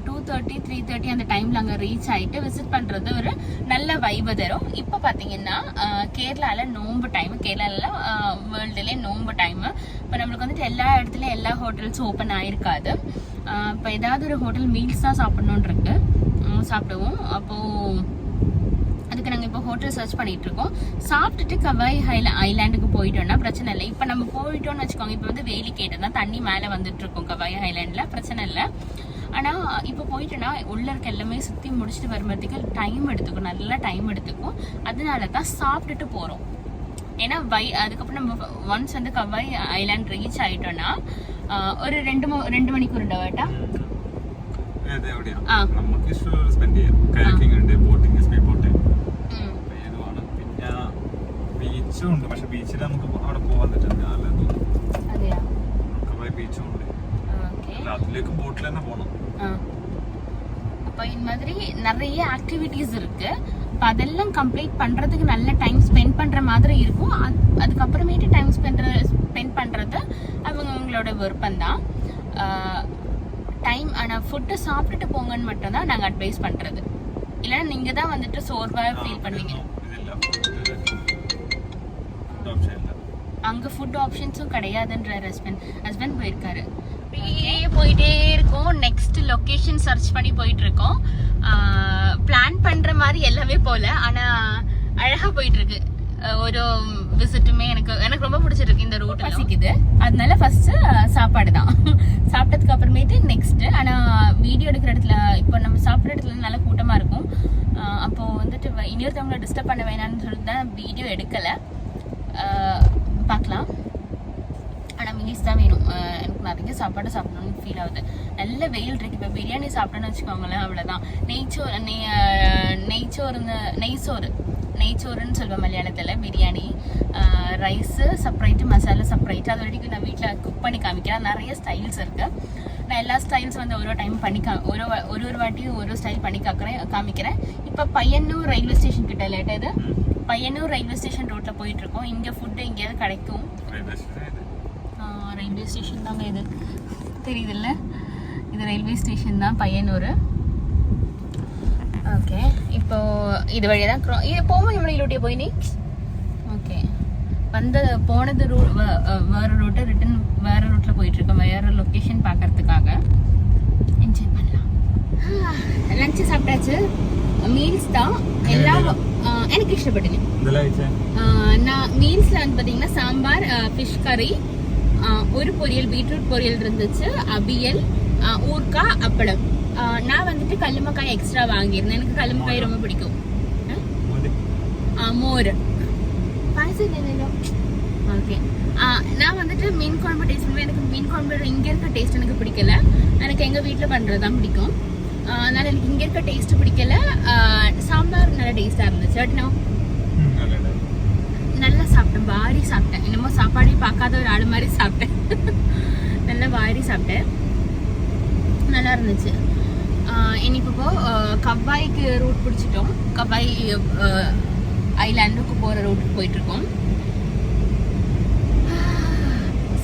2:30 3:30 அந்த டைம்ல அங்க ரீச் ஆயிட்டு விசிட் பண்றது ஒரு நல்ல வைபை தரும். இப்போ பாத்தீங்கன்னா கேரளால நோம்பு டைம், கேரளால வேர்ல்டுலேயே நோம்பு டைம். இப்போ நம்மளுக்கு வந்துட்டு எல்லா இடத்துலயும் எல்லா ஹோட்டல்ஸும் ஓப்பன் ஆயிருக்காது. இப்போ ஏதாவது ஒரு ஹோட்டல் மீல்ஸ் தான் சாப்பிடணும்னு இருக்கு, சாப்பிடுவோம். அப்போ அதுக்கு நாங்கள் இப்போ ஹோட்டல் சர்ச் பண்ணிட்டு இருக்கோம். சாப்பிட்டுட்டு கவாய் ஐலாண்டுக்கு போயிட்டோம்னா பிரச்சனை இல்லை. இப்போ நம்ம போயிட்டோம்னு வச்சுக்கோங்க, இப்போ வந்து வேலி கேட்டதான் தண்ணி மேலே வந்துட்டு இருக்கோம் கவாய் ஐலாண்டில், பிரச்சனை இல்லை. ஆனால் இப்போ போயிட்டோன்னா உள்ள இருக்க எல்லாமே சுற்றி முடிச்சுட்டு வரும்போதுக்கு டைம் எடுத்துக்கும், நல்லா டைம் எடுத்துக்கும். அதனால தான் சாப்பிட்டுட்டு போகிறோம். ஏன்னா அதுக்கப்புறம் நம்ம ஒன்ஸ் வந்து கவாய் ஐலாண்ட் ரீச் ஆகிட்டோன்னா ஒரு 2 മണിക്കൂർ ഉണ്ടാവാട്ടാ. നമുക്ക് ഇഷ്ടമുള്ള സ്പെൻഡ് ചെയ്യാം. കയാക്കിംഗ് ഉണ്ട്, ബോട്ടിംഗ്, സ്പീഡ് ബോട്ടിംഗ് ഏതുമാണ്. പിന്നെ ബീച്ചും ഉണ്ട്, പക്ഷെ ബീച്ചിൽ നമുക്ക് അവിടെ പോകാൻ പറ്റും. കവായ് ബീച്ചും ഉണ്ട്. അതിലേക്ക് ബോട്ടിൽ തന്നെ പോകണം. அப்போ இந்த மாதிரி நிறைய ஆக்டிவிட்டிஸ் இருக்கு. இப்போ அதெல்லாம் கம்ப்ளீட் பண்றதுக்கு நல்ல டைம் ஸ்பெண்ட் பண்ற மாதிரி இருக்கும். அதுக்கப்புறமேட்டு டைம் ஸ்பெண்ட் பண்றது அவங்களோட விருப்பம் தான். டைம் ஆனால் ஃபுட்டு சாப்பிட்டுட்டு போங்கன்னு மட்டும் தான் நாங்கள் அட்வைஸ் பண்ணுறது. இல்லைன்னா நீங்கள் தான் வந்துட்டு சோர்வாக ஃபீல் பண்ணுவீங்க. அங்கே ஃபுட் ஆப்ஷன்ஸும் கிடையாதுன்ற ஹஸ்பண்ட் போயிருக்காரு. போயிட்டே இருக்கோம். நெக்ஸ்ட் லொக்கேஷன் சர்ச் பண்ணி போயிட்டு இருக்கோம். பிளான் பண்ற மாதிரி எல்லாமே போல, ஆனா அழகா போயிட்டு இருக்கு. ஒரு விசிட்டுமே எனக்கு ரொம்ப பிடிச்சிருக்கு. இந்த ரூட் பசிக்குது, அதனால ஃபர்ஸ்ட் சாப்பாடு தான். சாப்பிட்டதுக்கு அப்புறமேட்டு நெக்ஸ்ட். ஆனா வீடியோ எடுக்கிற இடத்துல, இப்போ நம்ம சாப்பிட்ற இடத்துல நல்ல கூட்டமா இருக்கும். அப்போ வந்துட்டு இன்னொருத்தவங்களை டிஸ்டர்ப் பண்ண வேணாம்னு சொல்லிட்டு தான் வீடியோ எடுக்கல. பார்க்கலாம். ஆனால் மீல்ஸ் தான் வேணும். எனக்கு நிறைய சாப்பாடு சாப்பிடணும்னு ஃபீல் ஆகுது. நல்ல வெயில் இருக்கு. இப்போ பிரியாணி சாப்பிட்டோன்னு வச்சுக்கோங்களேன், அவ்வளோதான். நெய்ச்சோறுன்னு சொல்லுவேன் மலையாளத்தில். Biryani rice separate, masala separate. அது வரைக்கும் நான் வீட்டில் குக் பண்ணி காமிக்கிறேன். நிறைய ஸ்டைல்ஸ் இருக்குது. நான் எல்லா ஸ்டைல்ஸ் வந்து ஒரு டைம் பண்ணி ஒரு வாட்டியும் ஒரு ஸ்டைல் பண்ணி காமிக்கிறேன். இப்போ பையனூர் ரயில்வே ஸ்டேஷன் கிட்ட லேட்டாக இது பையனூர் ரயில்வே ஸ்டேஷன் ரோட்டில் போயிட்டுருக்கோம். இங்கே ஃபுட்டு எங்கேயாவது கிடைக்கும். ரயில்வே ஸ்டேஷன் தாங்க இது, தெரியுதுல்ல? இது ரயில்வே ஸ்டேஷன் தான், பையனூர். ஓகே, இப்போ இது வழியாக தான் இது போவோம். நம்மளோட்டியே போய் நீ ஓகே போனது வேறு ரூட்டு, ரிட்டன் வேறு ரூட்டில் போயிட்டுருக்கோம். வேறு லொக்கேஷன் பார்க்கறதுக்காக. என்ஜாய் பண்ணலாம். லஞ்சு சாப்பிட்டாச்சு. மீல்ஸ் தான் எல்லாம் எனக்கு இஷ்டப்பட்டுங்க. நான் மீல்ஸில் வந்து பார்த்தீங்கன்னா சாம்பார், ஃபிஷ் கறி, ஒரு பொரியல், பீட்ரூட் பொரியல் இருந்துச்சு, அவியல், ஊர்க்காய், அப்பளம். நான் வந்துட்டு கல்லுமக்காய் எக்ஸ்ட்ரா வாங்கியிருந்தேன். எனக்கு கல்லுமக்காய் ரொம்ப பிடிக்கும். More okay. நான் வந்துட்டு மீன் குழம்பு டேஸ்ட் பண்ணுவேன். எனக்கு மீன் குழம்பு இங்கே இருக்க டேஸ்ட் எனக்கு பிடிக்கல. எனக்கு எங்கள் வீட்டில் பண்ணுறது தான் பிடிக்கும். அதனால எனக்கு இங்கே இருக்க டேஸ்ட் பிடிக்கல. சாம்பார் நல்ல டேஸ்டாக இருந்துச்சு. நல்லா சாப்பிட்டேன், வாரி சாப்பிட்டேன். என்னமோ சாப்பாடே பார்க்காத ஒரு ஆள் மாதிரி சாப்பிட்டேன். நல்லா வாரி சாப்பிட்டேன், நல்லா இருந்துச்சு. இப்போ கவாய்க்கு ரூட் பிடிச்சிட்டோம். கவாய் ஐலாண்டுக்கு போகிற ரூட்டுக்கு போயிட்டுருக்கோம்.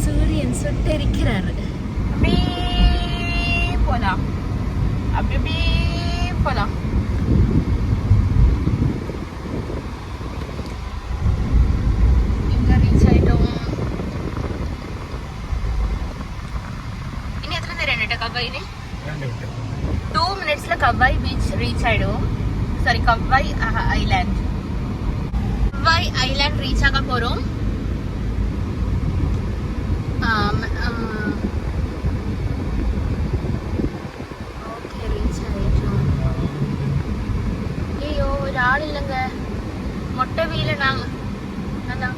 சூரியன் சுட்டெரிக்கிறாரு. அப்படியே போகலாம், அப்படியே போகலாம். கவாய் 2 minutesல கவாய் பீச் ரீச் ஆயிடுவோம். சாரி, கவாய் ஐலாண்ட் ரீச் ஆக போறோம். ஓகே, ரீச் ஆயிட்டோம். ஐயோ, ஒரு ஆள் இல்லைங்க. மொட்டை வெயில நாங்க அதான்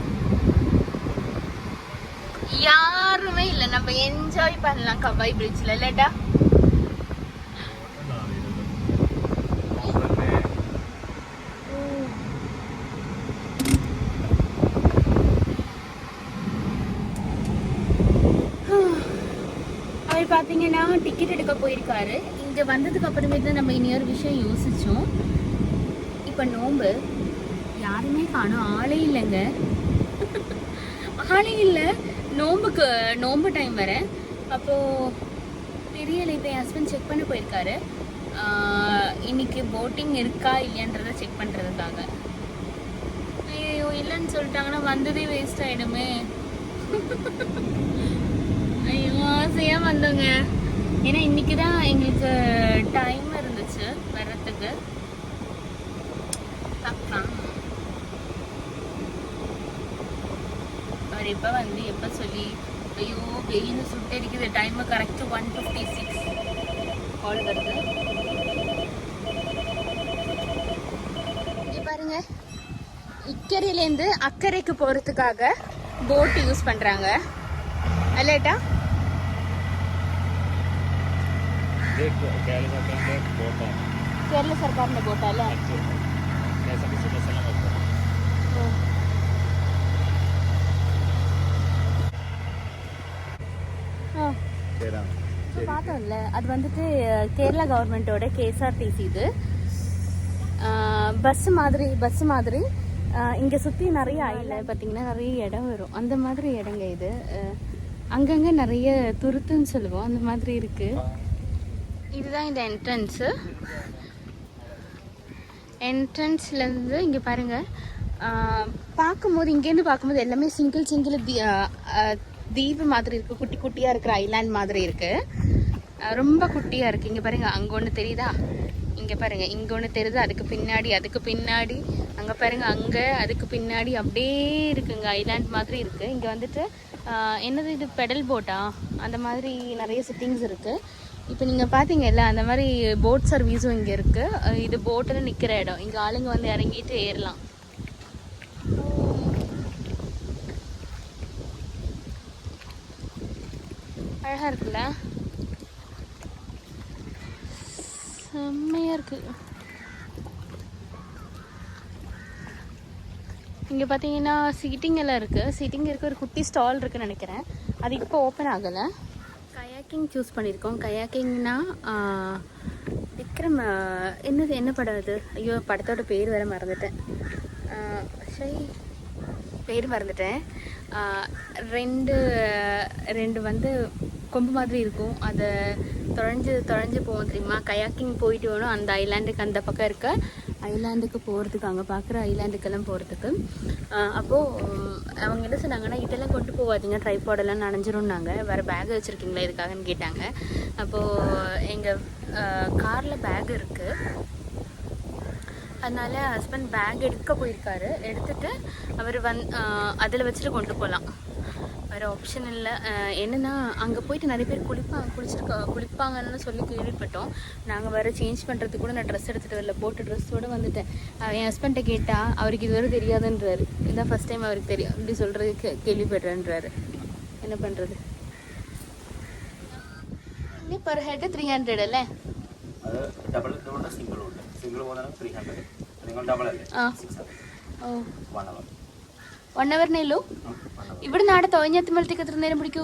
யாருமே இல்லை. நம்ம என்ஜாய் பண்ணலாம் கவாய் பீச்ல, இல்லட்டா? அவர் பாத்தீங்கன்னா டிக்கெட் எடுக்க போயிருக்காரு. இங்க வந்ததுக்கு அப்புறமே தான் நம்ம இன்னொரு விஷயம் யோசிச்சோம். இப்ப நோம்பு, யாருமே காணோம், ஆளே இல்லைங்க. ஆளே இல்லை. நோம்பு டைம் வர. அப்போ தெரியல, இப்போ என் ஹஸ்பண்ட் செக் பண்ண போயிருக்காரு. இன்னைக்கு போட்டிங் இருக்கா இல்லையன்றதை செக் பண்ணுறதுக்காக. ஐயோ இல்லைன்னு சொல்லிட்டாங்கன்னா வந்ததே வேஸ்ட் ஆகிடுமே. ஐயோ ஆசையாக வந்தோங்க. ஏன்னா இன்னைக்கு தான் எங்களுக்கு டைம் இருந்துச்சு வர்றதுக்கு. அவர் இப்போ வந்து எப்போ சொல்லி ஐயோ வெயில் சுட்டு அடிக்குது. டைமு கரெக்டு 1:56 கால் வருது. இங்கே பாருங்க, இக்கரையிலேருந்து அக்கறைக்கு போகிறதுக்காக போட் யூஸ் பண்ணுறாங்க. அல்லேட்டா കേരള സർക്കാരിന്റെ ബോട്ടല്ലേ? பார்த்தோம்ல, அது வந்துட்டு கேரளா கவர்மெண்ட்டோட KSRTC. இது பஸ் மாதிரி இங்கே சுற்றி நிறைய ஐலாண்ட் பார்த்தீங்கன்னா நிறைய இடம் வரும். அந்த மாதிரி இடங்க இது. அங்கங்கே நிறைய துருத்துன்னு சொல்லுவோம், அந்த மாதிரி இருக்குது. இதுதான் இந்த என்ட்ரன்ஸ்லேருந்து இங்கே பாருங்கள். பார்க்கும்போது இங்கேருந்து பார்க்கும்போது எல்லாமே சிங்கிள் தீவு மாதிரி இருக்குது. குட்டி குட்டியாக இருக்கிற ஐலாண்ட் மாதிரி இருக்குது. ரொம்ப குட்டியாக இருக்குது. இங்கே பாருங்கள், அங்கே ஒன்று தெரியுதா? இங்கே பாருங்கள், இங்கே ஒன்று தெரியுது. அதுக்கு பின்னாடி அங்கே பாருங்கள், அங்கே அதுக்கு பின்னாடி அப்படியே இருக்குங்க. ஐலாண்ட் மாதிரி இருக்குது. இங்கே வந்துட்டு என்னது இது, பெடல் போட்டா அந்த மாதிரி நிறைய சிட்டிங்ஸ் இருக்குது. இப்போ நீங்கள் பார்த்தீங்கல்ல, அந்த மாதிரி போட் சர்வீஸும் இங்கே இருக்குது. இது போட்டில் நிற்கிற இடம். இங்கே ஆளுங்க வந்து இறங்கிட்டு ஏறலாம். அழகாக இருக்குல்ல, செம்மையாக இருக்குது. இங்கே பார்த்தீங்கன்னா சீட்டிங் எல்லாம் இருக்குது. சீட்டிங் இருக்க ஒரு குட்டி ஸ்டால் இருக்குன்னு நினைக்கிறேன். அது இப்போ ஓப்பன் ஆகலை. கயாக்கிங் சூஸ் பண்ணியிருக்கோம். கயாக்கிங்னா விக்ரம் என்ன படம் அது? ஐயோ படத்தோட பேர் வேறு மறந்துட்டேன். ரெண்டு வந்து கொம்பு மாதிரி இருக்கும். அதை தொலைஞ்சு போவோம் தெரியுமா? கயாக்கிங் போயிட்டு வேணும் அந்த ஐலாண்டுக்கு, அந்த பக்கம் இருக்க ஐலாண்டுக்கு போகிறதுக்கு, அங்கே பார்க்குற ஐலாண்டுக்கெல்லாம் போகிறதுக்கு. அப்போது அவங்க என்ன சொன்னாங்கன்னா, இதெல்லாம் கொண்டு போகாதீங்க, ட்ரைபாடெல்லாம் நனைஞ்சிரும்னாங்க. வேறு பேக் வச்சுருக்கீங்களா இதுக்காகன்னு கேட்டாங்க. அப்போது எங்கள் காரில் பேக் இருக்குது. அதனால ஹஸ்பண்ட் பேக் எடுக்க போயிருக்காரு. எடுத்துகிட்டு அவர் அதில் வச்சுட்டு கொண்டு போகலாம். வேறு ஆப்ஷன் இல்லை. என்னென்னா அங்கே போயிட்டு நிறைய பேர் குளிப்பாங்கன்னு சொல்லி கேள்விப்பட்டோம். நாங்கள் வேறு சேஞ்ச் பண்ணுறதுக்கு கூட நான் ட்ரெஸ் எடுத்துகிட்டு வரல, போட்டு ட்ரெஸ்ஸோடு வந்துட்டேன். என் ஹஸ்பண்ட்டை கேட்டால் அவருக்கு இதுவரை தெரியாதுன்றாரு. இதுதான் ஃபஸ்ட் டைம் அவருக்கு தெரியும், இப்படி சொல்கிறது கேள்விப்படுறேன்றாரு. என்ன பண்ணுறது? இன்னும் பர் ஹெட் 300 അല്ലേ? അത് ഡബിൾ ഇതുകൊണ്ട് സിംഗിളും ഉണ്ട്. സിംഗിൾ പോകുന്നതാണ് 300. നിങ്ങൾ ഡബിൾ അല്ലേ? 600. ഓ 1 hour. 1 hourനേ ഉള്ളൂ? ഇവിടെ നാടെ തുഴഞ്ഞെത്തുമ്പോഴത്തേക്ക് എത്ര നേരം പിടിക്കൂ?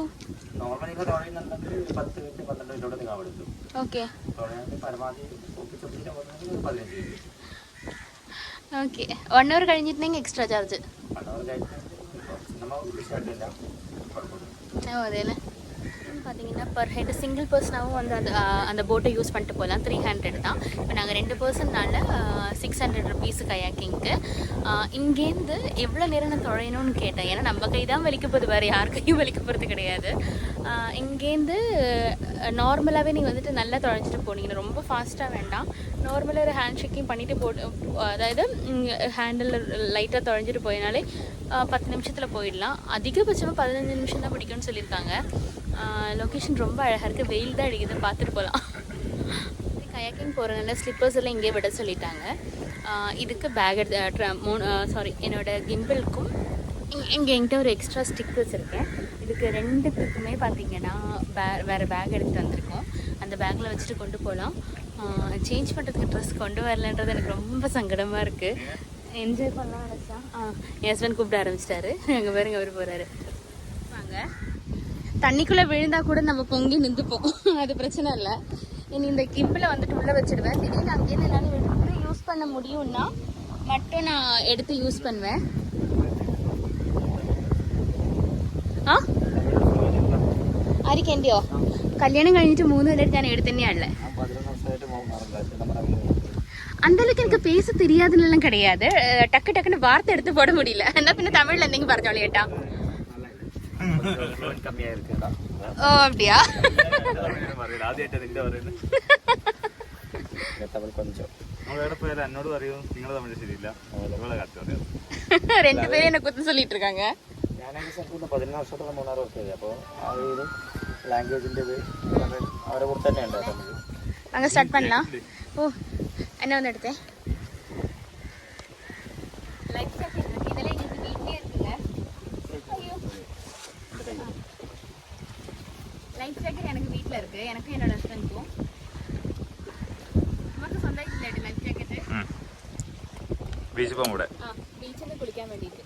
നോർമലി ഇപ്പോൾ തുഴയുന്നുണ്ടെങ്കിൽ 10 മിനിറ്റ് 12 മിനിറ്റോടെ നിങ്ങൾ അവിടെ എത്തും. ഓക്കെ. തുഴയാണെങ്കിൽ പരമാവധി ഒപ്പിച്ചൊപ്പിച്ചിട്ട് പോകുന്നതെങ്കിൽ 15 മിനിറ്റ്. ഓക്കെ. 1 hour കഴിഞ്ഞിട്ടുണ്ടെങ്കിൽ എക്സ്ട്രാ ചാർജ്? 1 hour കഴിഞ്ഞിട്ടുണ്ടെങ്കിൽ നമ്മൾ വിഷയമില്ല, കുഴപ്പമില്ല. ஓ அதே பார்த்தீங்கன்னா பர் ஹெட் சிங்கிள் பர்சனாகவும் வந்து அந்த போட்டை யூஸ் பண்ணிட்டு போகலாம். 300 தான். இப்போ நாங்கள் 2 பர்சன்னால 600 ருபீஸு கயாக்கிங்க்கு. இங்கேருந்து எவ்வளோ நேரம் நான் துழையணும்னு கேட்டேன். ஏன்னா நம்ம கை தான் வலிக்க போகுது, வேறு யார் கையும் வலிக்க போகிறது கிடையாது. இங்கேருந்து நார்மலாகவே நீங்கள் வந்துட்டு நல்லா துழைஞ்சிட்டு போனீங்கன்னா, ரொம்ப ஃபாஸ்ட்டாக வேண்டாம், நார்மலாக ஒரு ஹேண்ட் ஷேக்கிங் பண்ணிவிட்டு அதாவது ஹேண்டில் லைட்டாக துழைஞ்சிட்டு போயினாலே 10 நிமிஷத்தில் போயிடலாம். அதிகபட்சமாக 15 நிமிஷம் தான் பிடிக்கும்னு சொல்லியிருக்காங்க. லொக்கேஷன் ரொம்ப அழகாக இருக்குது. வெயில் தான் அடிக்குது, பார்த்துட்டு போகலாம். கயாக்கிங் போகிறதுனால ஸ்லிப்பர்ஸ் எல்லாம் இங்கே விட சொல்லிட்டாங்க. இதுக்கு பேக் என்னோடய கிம்பிளுக்கும் என்கிட்ட ஒரு எக்ஸ்ட்ரா ஸ்டிக் வச்சுருக்கேன். இதுக்கு 2த்துக்குமே பார்த்தீங்கன்னா வேறு பேக் எடுத்துகிட்டு வந்திருக்கோம். அந்த பேக்கில் வச்சுட்டு கொண்டு போகலாம். சேஞ்ச் பண்ணுறதுக்கு ட்ரெஸ் கொண்டு வரலன்றது எனக்கு ரொம்ப சங்கடமாக இருக்குது. என்ஜாய் பண்ணலாம் நினச்சா என் ஹஸ்பண்ட் கூப்பிட ஆரம்பிச்சிட்டாரு. அங்கே பாருங்க அவர் போகிறாரு. வாங்க, தண்ணிக்குள்ளே விழுந்தால் கூட நம்ம பொங்கி நின்றுப்போம், அது பிரச்சனை இல்லை. இனி இந்த கிம்பில் வந்துட்டு உள்ளே வச்சுடுவேன். திடீர்னு அங்கேருந்து என்னால் எடுத்து யூஸ் பண்ண முடியும்னா மட்டும் நான் எடுத்து யூஸ் பண்ணுவேன். ஆரிக்கேண்டியோ കല്യാണം കഴിഞ്ഞിട്ട് 3 കൊല്ലം ഞാൻ എടുത്ത് തന്നെയാണല്ലേ. அந்த அளவுக்கு எனக்கு பேச தெரியாதுன்னு கிடையாது. டக்கு டக்குன்னு வார்த்தை எடுத்து போட முடியல. என்ன பின்ன தமிழ்ல நீங்க പറഞ്ഞോളൂ ஏட்டா. ஓ அப்படியா? ரெண்டு பேரும் என்ன குத்து சொல்லிட்டு இருக்காங்க. அங்க ஸ்டார்ட் பண்ணலாம். ஓ என்ன வந்து எடுத்தேன். லைஃப் ஜாக்கெட் இருக்கு. இதெல்லாம் எங்களுக்கு வீட்லயே இருக்குங்க. ஐயோ. லைஃப் ஜாக்கெட் எனக்கு வீட்ல இருக்கு. எனக்கு என்னோட ஹஸ்பண்டுக்கும். നമുക്ക് സ്വന്തമായിട്ടില്ല ലൈഫ് ജാക്കറ്റ്. ബീച്ച് പോകാൻ കൂടെ. ബീച്ചിൽ കുളിക്കാൻ വേണ്ടിയിട്ട്.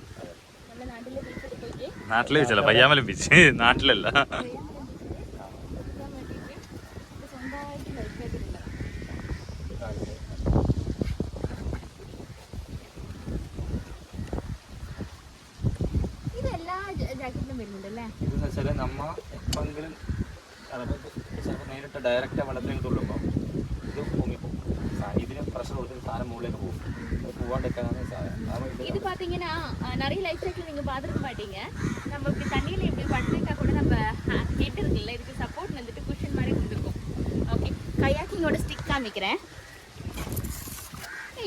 നമ്മുടെ നാട്ടിലെ ബീച്ചിൽ പോയിട്ട്. നാട്ടിലെ ബീച്ചല്ല, പയ്യാമല ബീച്ച്. നാട്ടിലല്ല. സ്വന്തമായിട്ട് ലൈഫ് ജാക്കറ്റ് ഉണ്ട്. ഇതെല്ലാ ജാക്കറ്റിലും വരുന്നുണ്ടല്ലേ? ഇതെന്ന് വെച്ചാൽ നമ്മ എപ്പോഴെങ്കിലും ചിലപ്പോൾ നേരിട്ട് ഡയറക്റ്റ് വെള്ളത്തിലേക്ക് തുള്ളുമ്പോൾ ഇത് പൊങ്ങിപ്പോകും. ഇതിന് പ്രഷർ കൊടുത്തിട്ട് സാധനം മുകളിലേക്ക് പോകും. போவாண்டக்கான இது பாத்தீங்கன்னா நிறைய லைஃப் ஜாக்கெட் நீங்க பாத்துக்க மாட்டீங்க. நம்ம இப்படி தண்ணியில இப்படி படுத்துட்டா கூட நம்ம ஹெட் இருக்குல்ல, இதுக்கு சப்போர்ட் வந்துட்டு குஷன் மாதிரி கொடுத்துருக்கும். ஓகே, கயாக்கிங்கோட ஸ்டிக் காமிக்கிறேன்.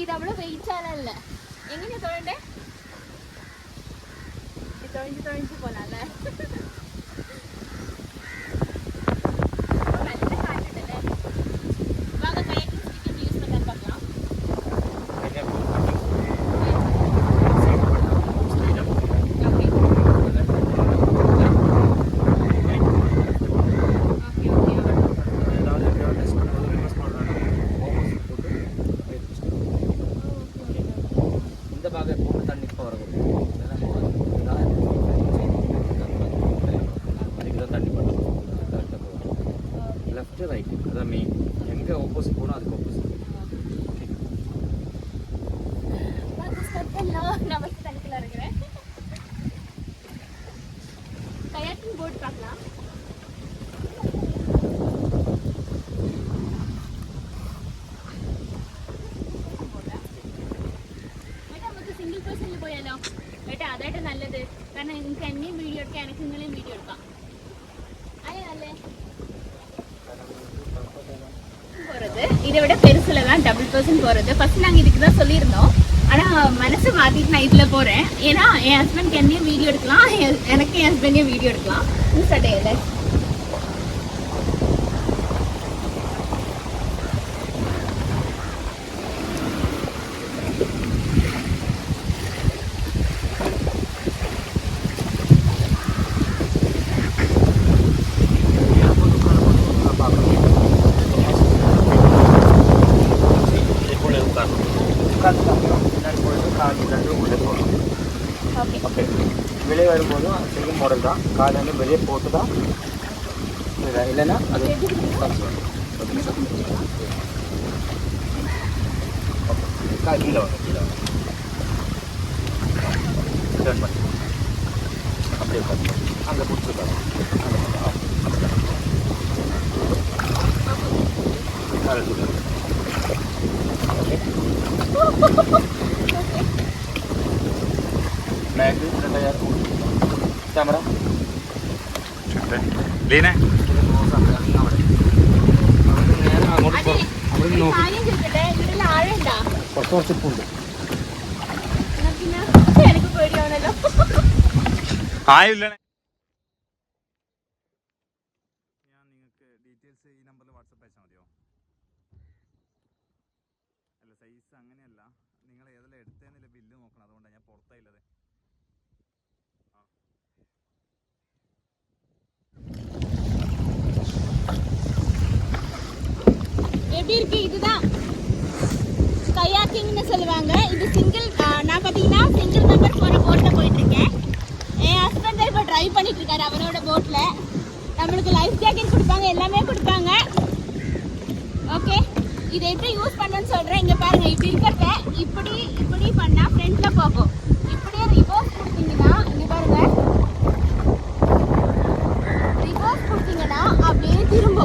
இது அவ்வளோ வெயிட்டாலாம் இல்லை. எங்கே தொழிண்டே தொழிஞ்சு தொழிஞ்சு போகலாம்ல. நல்ல காட்டுல வாங்க கயாக்கிங் ஸ்டிக் எப்படி யூஸ் பண்ணலாம் பார்க்கலாம். നല്ലത് കാരണം എനിക്ക് എന്നെയും വീഡിയോ എടുക്കാം, എനിക്ക് നിങ്ങളെയും വീഡിയോ എടുക്കാം. അല്ലേ നല്ലേ போறது. இதை விட பெருசுல தான் $1,000 போறது. ஃபர்ஸ்ட் நாங்க இதுக்கு தான் சொல்லியிருந்தோம். ஆனா மனசு மாத்திட்டு நான் இதுல போறேன். ஏன்னா என் ஹஸ்பண்ட் என்னையும் வீடியோ எடுக்கலாம், எனக்கு என் ஹஸ்பண்டையும் வீடியோ எடுக்கலாம். சட்டையில வெளியே வரும்போது சேம் மாடல் தான். காலை வந்து வெளியே போட்டு தான் இல்லைன்னா அது கீழே வரும். கீழே வரும் டர்ன் பண்ணி அப்படியே பார்த்து அங்கே பிடிச்சிருக்காங்க. बैग 2000 कैमरा ലീന കുറച്ച് ഉപ്പുണ്ട്. എനിക്ക് പേടിയാവണല്ലോ. ആയില്ല. ഞാൻ നിങ്ങൾക്ക് ഡീറ്റെയിൽസ് ഈ നമ്പറിൽ വാട്സപ്പ് അയച്ചാൽ മതിയോ? അല്ല സൈസ് അങ്ങനെയല്ല, നിങ്ങൾ ഏതെല്ലാം എടുത്തതെന്നില്ല ബില്ല് നോക്കണം. അതുകൊണ്ടാണ് ഞാൻ പുറത്തായില്ലത്. எப்படி இருக்கு? இதுதான் கயாக்கிங்னு சொல்லுவாங்க. இது சிங்கிள். நான் பார்த்தீங்கன்னா சிங்கிள் மெம்பர் போகிற போட்டில் போயிட்டுருக்கேன். என் ஹஸ்பண்ட் தான் இப்போ ட்ரைவ் பண்ணிட்டு இருக்காரு அவரோட போட்டில். நம்மளுக்கு லைஃப் ஜாக்கெட் கொடுப்பாங்க, எல்லாமே கொடுப்பாங்க. ஓகே, இதை எப்படி யூஸ் பண்ணணும்னு சொல்கிறேன். இங்கே பாருங்கள், இப்படி இருக்கிறத இப்படி பண்ணால் ஃப்ரண்ட்டில் போகும். இப்படியே ரிவர்ஸ் கொடுத்தீங்கன்னா இங்கே பாருங்கள், ரிவர்ஸ் கொடுத்தீங்கன்னா அப்படியே திரும்ப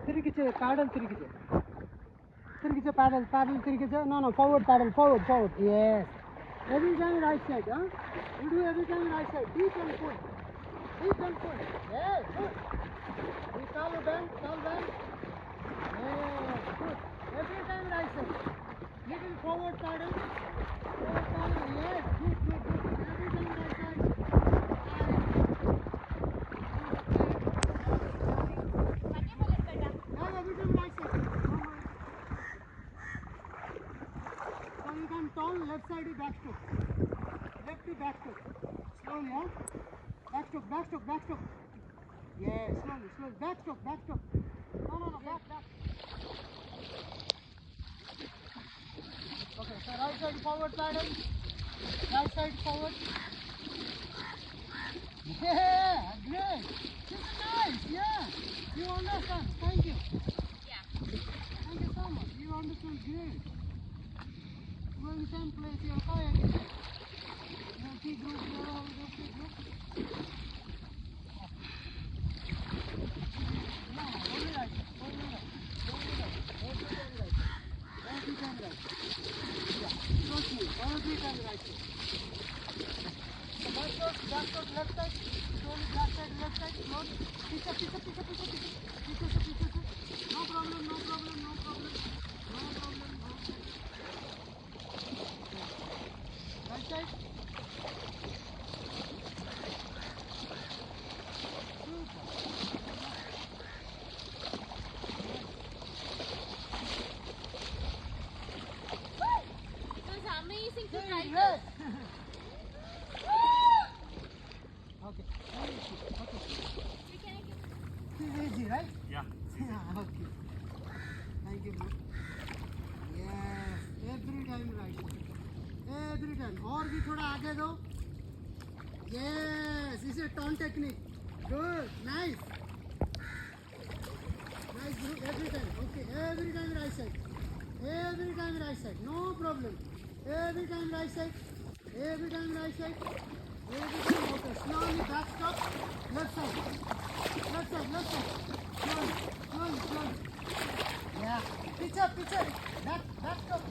తిరిగిచ్చే paddle తిరిగిచ్చే paddle తిరిగిచ్చే no forward paddle forward yes every time right side you do every time right side deep and pull yes good you call bend yes good every time right side little forward paddle yes good every time right side turn left side backstroke. Left to backstroke. Slowly, Backstroke. Yeah, slowly. Backstroke. No, back. Okay, so right side forward paddle. Right side forward. Yeah, great. This is nice, yeah. You understand. Thank you. Yeah. Thank you so much. You understand great. Going someplace, you're kayaking. You're key group, you're all key group. No, only right. Every time right. Yeah, trust me, every time right. So backstroke, left side. Slowly backside, left side, slowly. Pick up. No problem. Right side. It was amazing to try Yes. this. Okay. We can This is easy, right? Yeah. Okay. Thank you, bro. Yes. Every time right side. Every time. और भी थोड़ा आगे दो. Yes. This is a turn technique. Good. Nice, bro. Every time. Okay. Every time right side. No problem. Every time right side. Okay. Slowly backstroke. Left side. Slowly. Yeah. Picture.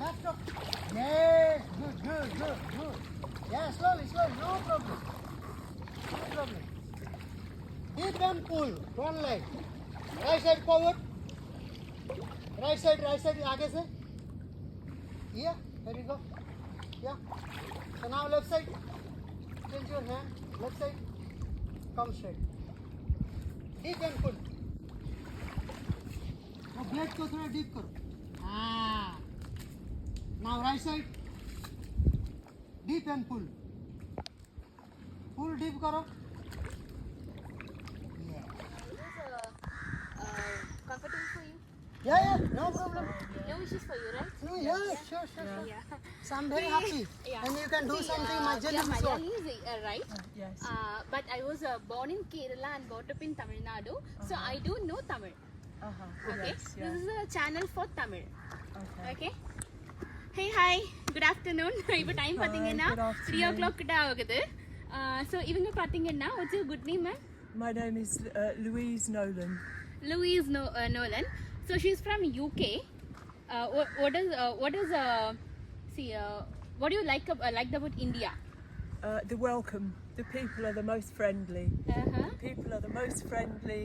Backstroke. Yes. Good. Yeah, slowly. No problem. Deep and pull. One leg. Right side forward. Right side आगे से. Yeah. There you go. Yeah. So now left side. Change your hand. Left side. Come straight. Deep and pull. वो blade को थोड़ा deep करो. Now right side. Deep and pull. Pull deep करो. Yeah. comfortable for you. Yeah. No problem. No issues for you, right? Yeah, sure. Yeah. So I'm very happy. Yeah. And you can do See, something my yeah, Jalis is what. Malayali is right. Yes. But I was born in Kerala and brought up in Tamil Nadu, so I do know Tamil. Okay, Yes, this is a channel for Tamil. Okay. Okay. Hey, hi. Good afternoon. இப்போ time பாத்தீங்கன்னா good afternoon. 3 o'clock கிட்ட ஆகுது. So இவங்க பாத்தீங்கன்னா what's your good name, ma'am? My name is Louise Nolan. Louise Nolan. So she's from UK. What do you like about India? The welcome. The people are the most friendly. People are the most friendly.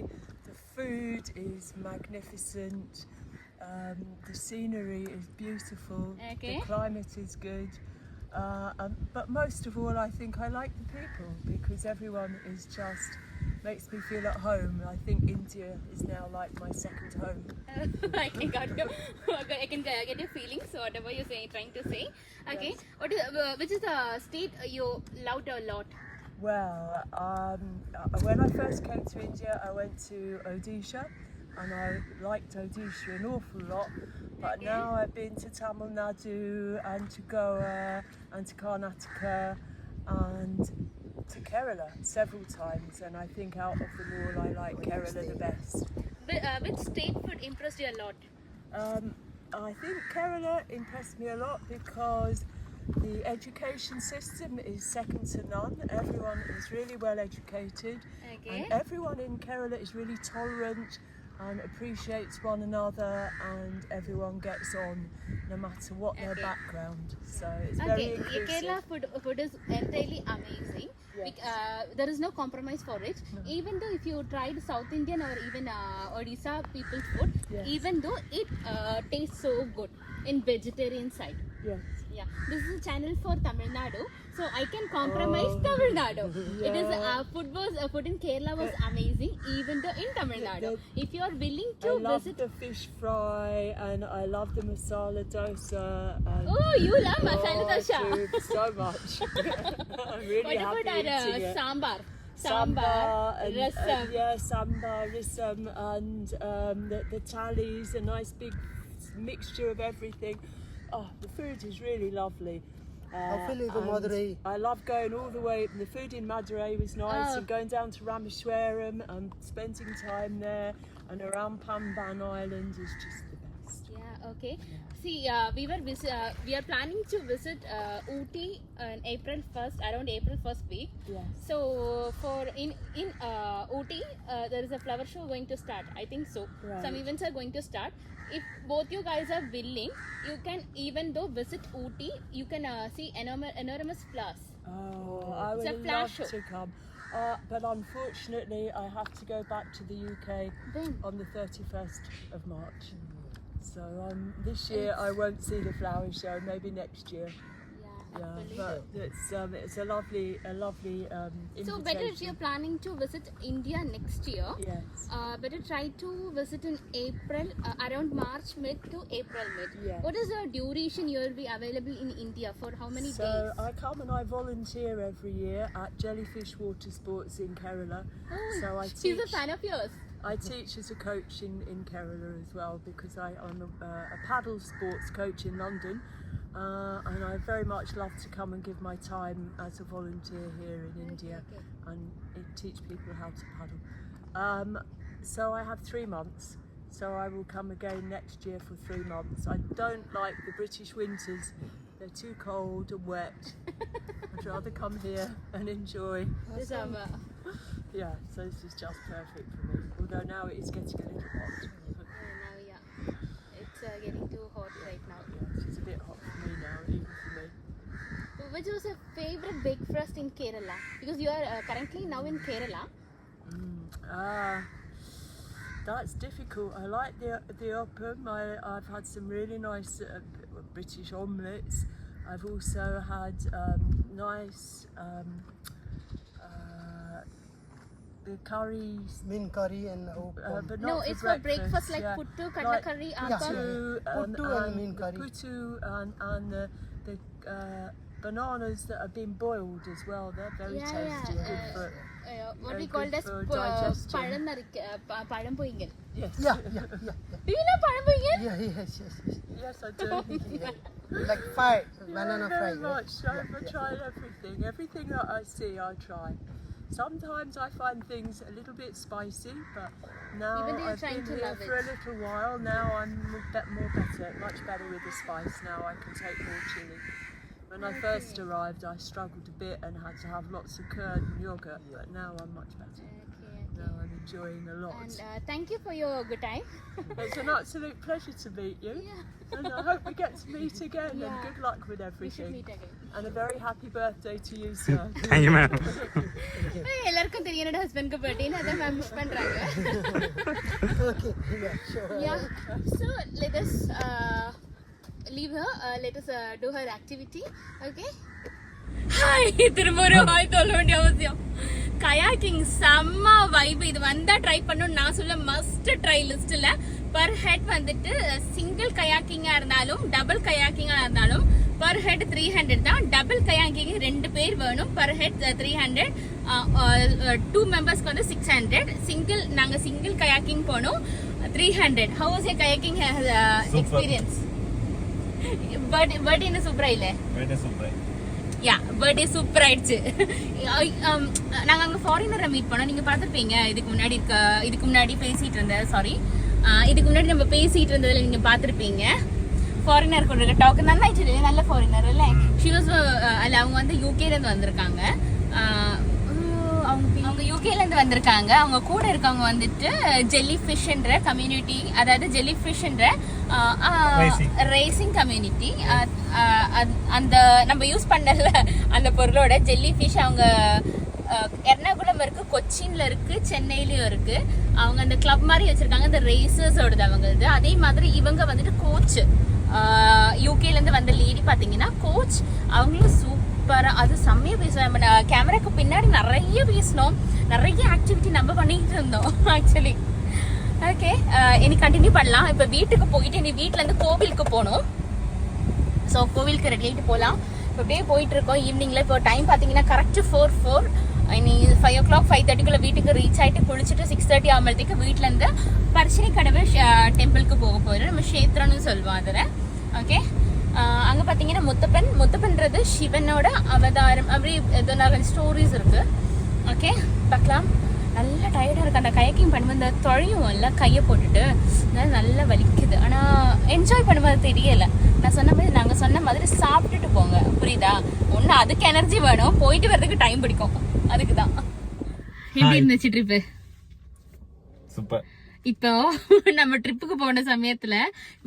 The food is magnificent. The scenery is beautiful. Okay. The climate is good. But most of all, I think I like the people because everyone is just makes me feel at home. I think India is now like my second home. I can get your feelings, whatever you're trying to say. Okay. Yes. Which is the state you loved a lot? Well, when I first came to India, I went to Odisha and I liked Odisha an awful lot. But Okay. now I've been to Tamil Nadu and to Goa and to Karnataka and to Kerala several times, and I think out of them all I like Kerala the best. Which state food impressed you a lot? I think Kerala impressed me a lot because the education system is second to none. Everyone is really well educated, Okay. and everyone in Kerala is really tolerant and appreciates one another, and everyone gets on no matter what their Okay. background. So it's very Okay, inclusive. Kerala food is entirely amazing. Yes. There is no compromise for it. Even though if you tried South Indian or even Odisha people's food, Yes. even though it tastes so good in vegetarian side. Yes. Yeah, this is a channel for Tamil Nadu, so I can compromise Tamil Nadu. It is food in Kerala was amazing, even though in Tamil Nadu. If you are willing to I love visit, the fish fry, and I love the masala dosa. And oh, you love masala dosa. Dude, so much. I'm really What happy about eating it. sambar? Sambar and rasam. yeah, sambar, rasam, and the tallies, a nice big mixture of everything. Oh, the food is really lovely. Hopefully the and Madurai. I love going all the way. The food in Madurai was nice, and going down to Rameswaram and spending time there and around Pamban Island is just the best. Yeah, okay. See, we are planning to visit Ooty on April 1st, around April 1st week. Yes. So for in Ooty, there is a flower show going to start. I think so. Right. Some events are going to start. If both you guys are willing, you can even though visit Ooty, you can see enormous flowers. Oh, I It's a would flash love show. to come. But unfortunately, I have to go back to the UK When? on the 31st of March. So this year I won't see the flower show. Maybe next year. Yeah, Yeah, hopefully. but it's a lovely invitation. So better if you're planning to visit India next year. Yes. Better try to visit in April, around March mid to April mid. Yes. What is the duration you will be available in India for? How many So days? I come and I volunteer every year at Jellyfish Water Sports in Kerala. So I She's teach. a fan of yours. I teach as a coach in Kerala as well because I'm a paddle sports coach in London, and I very much love to come and give my time as a volunteer here in India and teach people how to paddle. So I have 3 months, so I will come again next year for 3 months. I don't like the British winters, they're too cold and wet. I'd rather come here and enjoy. Yeah, so this is just perfect for me. Although now it is getting a little hot. Now, yeah, it's getting too hot right now. Yes, it's a bit hot for me now, even for me. Which was your favorite breakfast in Kerala? Because you are currently now in Kerala. That's difficult. I like the oppum. I've had some really nice British omelettes. I've also had nice the curries. Mean curry and But No, not it's for for breakfast like yeah. puttu, kadla Like curry, yeah. appam. Puttu and mean curry. Puttu and the bananas that have been boiled as well. They're very tasty. Good for What we good call as for digestion. palam poingal. yes. yeah. Do you know palam poingal? Yeah, yes. Yes, I do. Like fried, banana Very fried. much. I've tried everything. Everything that I see, I try. Sometimes I find things a little bit spicy, but now Even though you're I've trying been to here love for it. a little while. Now I'm much better with the spice. Now I can take more chili. When I first arrived, I struggled a bit and had to have lots of curd and yogurt, but now I'm much better. Now I'm enjoying a lot. And thank you for your good time. It's an absolute pleasure to meet you, Yeah. and I hope we get to meet again. And Yeah. good luck with We should everything. meet again. And a very happy birthday to you, sir. Thank you, ma'am. எல்லாருக்கும் தெரியும் என்னோட ஹஸ்பண்ட்க்கு பர்த்டேன்னு அத ma'am miss பண்றாங்க. Okay, yeah, sure. Yeah. So let us leave her. Let us do her activity. Okay. Hi திரும்ப ஒரு hi சொல்ல வேண்டிய அவசியம். கயாக்கிங் செம்ம வைப். இது வந்தா ட்ரை பண்ணணும். நான் சொல்ல மஸ்ட் ட்ரை லிஸ்ட்ல பர் ஹெட் வந்துட்டு சிங்கிள் கயாக்கிங்கா இருந்தாலும் டபுள் கயாக்கிங்கா இருந்தாலும் பர் ஹெட் 300 தான். டபுள் கயாக்கிங் 2 பேர் வேணும். Per head 300. 2 மெம்பர்ஸ்க்கு வந்து 600. நாங்க சிங்கிள் கயாக்கிங் போனோம் 300. How was your kayaking experience? Birthday என்ன சூப்பரா இல்ல? யா பர்த்டே சூப்பர் ஆயிடுச்சு. நாங்க அங்க ஃபாரினரை மீட் பண்ணோம். நீங்க பார்த்திருப்பீங்க இதுக்கு முன்னாடி பேசிட்டு இருந்த இதுக்கு முன்னாடி நம்ம பேசிட்டு இருந்ததுல நீங்க பார்த்திருப்பீங்க. ஃபாரினர் கூட டாக் நல்லாயிடுச்சு, நல்ல ஃபாரினர் இல்ல. ஷி வாஸ் அல்ல, அவங்க வந்து யூகேல இருந்து வந்திருக்காங்க. அவங்க யூகேல இருந்து வந்திருக்காங்க. அவங்க கூட இருக்கவங்க வந்துட்டு ஜெல்லி ஃபிஷ்ன்ற கம்யூனிட்டி, அதாவது ஜெல்லி ஃபிஷ்ன்ற ரேசிங் கம்யூனிட்டி. அந்த நம்ம யூஸ் பண்ணல அந்த பொருளோட ஜெல்லி ஃபிஷ் அவங்க எர்ணாகுளம் இருக்கு, கொச்சின்ல இருக்கு, சென்னையிலயும் இருக்கு. அவங்க அந்த கிளப் மாதிரி வச்சிருக்காங்க, இந்த ரேசர்ஸோடது அவங்களது. அதே மாதிரி இவங்க வந்துட்டு கோச், யூகேல இருந்து வந்த லேடி பாத்தீங்கன்னா கோச். அவங்களும் சூப்பரா, அது செம்மையா பேசுவாங்க. கேமராக்கு பின்னாடி நிறைய பேசணும், நிறைய ஆக்டிவிட்டி நம்ம பண்ணிட்டு இருந்தோம் ஆக்சுவலி. ஓகே, இனி கண்டினியூ பண்ணலாம். இப்ப வீட்டுக்கு போயிட்டு இனி வீட்டுல இருந்து கோவிலுக்கு போகணும். ஸோ கோவிலுக்கு ரெடி ஆகிட்டு போகலாம். இப்போ அப்படியே போயிட்டு இருக்கோம் ஈவினிங்ல. இப்போ டைம் பார்த்தீங்கன்னா கரெக்ட் 4 இனி 5 o'clock 5:30 வீட்டுக்கு ரீச் ஆகிட்டு குளிச்சுட்டு 6:30 ஆகும்போதுக்கு வீட்டுல இருந்து பர்ஷினி கடவை டெம்பிளுக்கு போக போயிடும். நம்ம க்ஷேத்திரம்னு சொல்லுவோம் அதில். ஓகே, அங்கே பார்த்தீங்கன்னா முத்தப்பன்றது சிவனோட அவதாரம், அப்படி ஏதோ நிறைய ஸ்டோரிஸ் இருக்கு. ஓகே, பார்க்கலாம். நல்லா டயர்டாக இருக்குது. அந்த கயக்கிங் பண்ணும்போது இந்த தொழையும் இல்லை, கையை போட்டுட்டு நல்லா வலிக்குது. ஆனால் என்ஜாய் பண்ணும்போது தெரியலை. நான் சொன்ன மாதிரி, நாங்கள் சொன்ன மாதிரி சாப்பிட்டுட்டு போங்க, புரியுதா? ஒன்று அதுக்கு எனர்ஜி வேணும், போயிட்டு வர்றதுக்கு டைம் பிடிக்கும், அதுக்கு தான். எப்படி இருந்துச்சு ட்ரிப்பு? சூப்பர். இப்போ நம்ம ட்ரிப்புக்கு போன சமயத்துல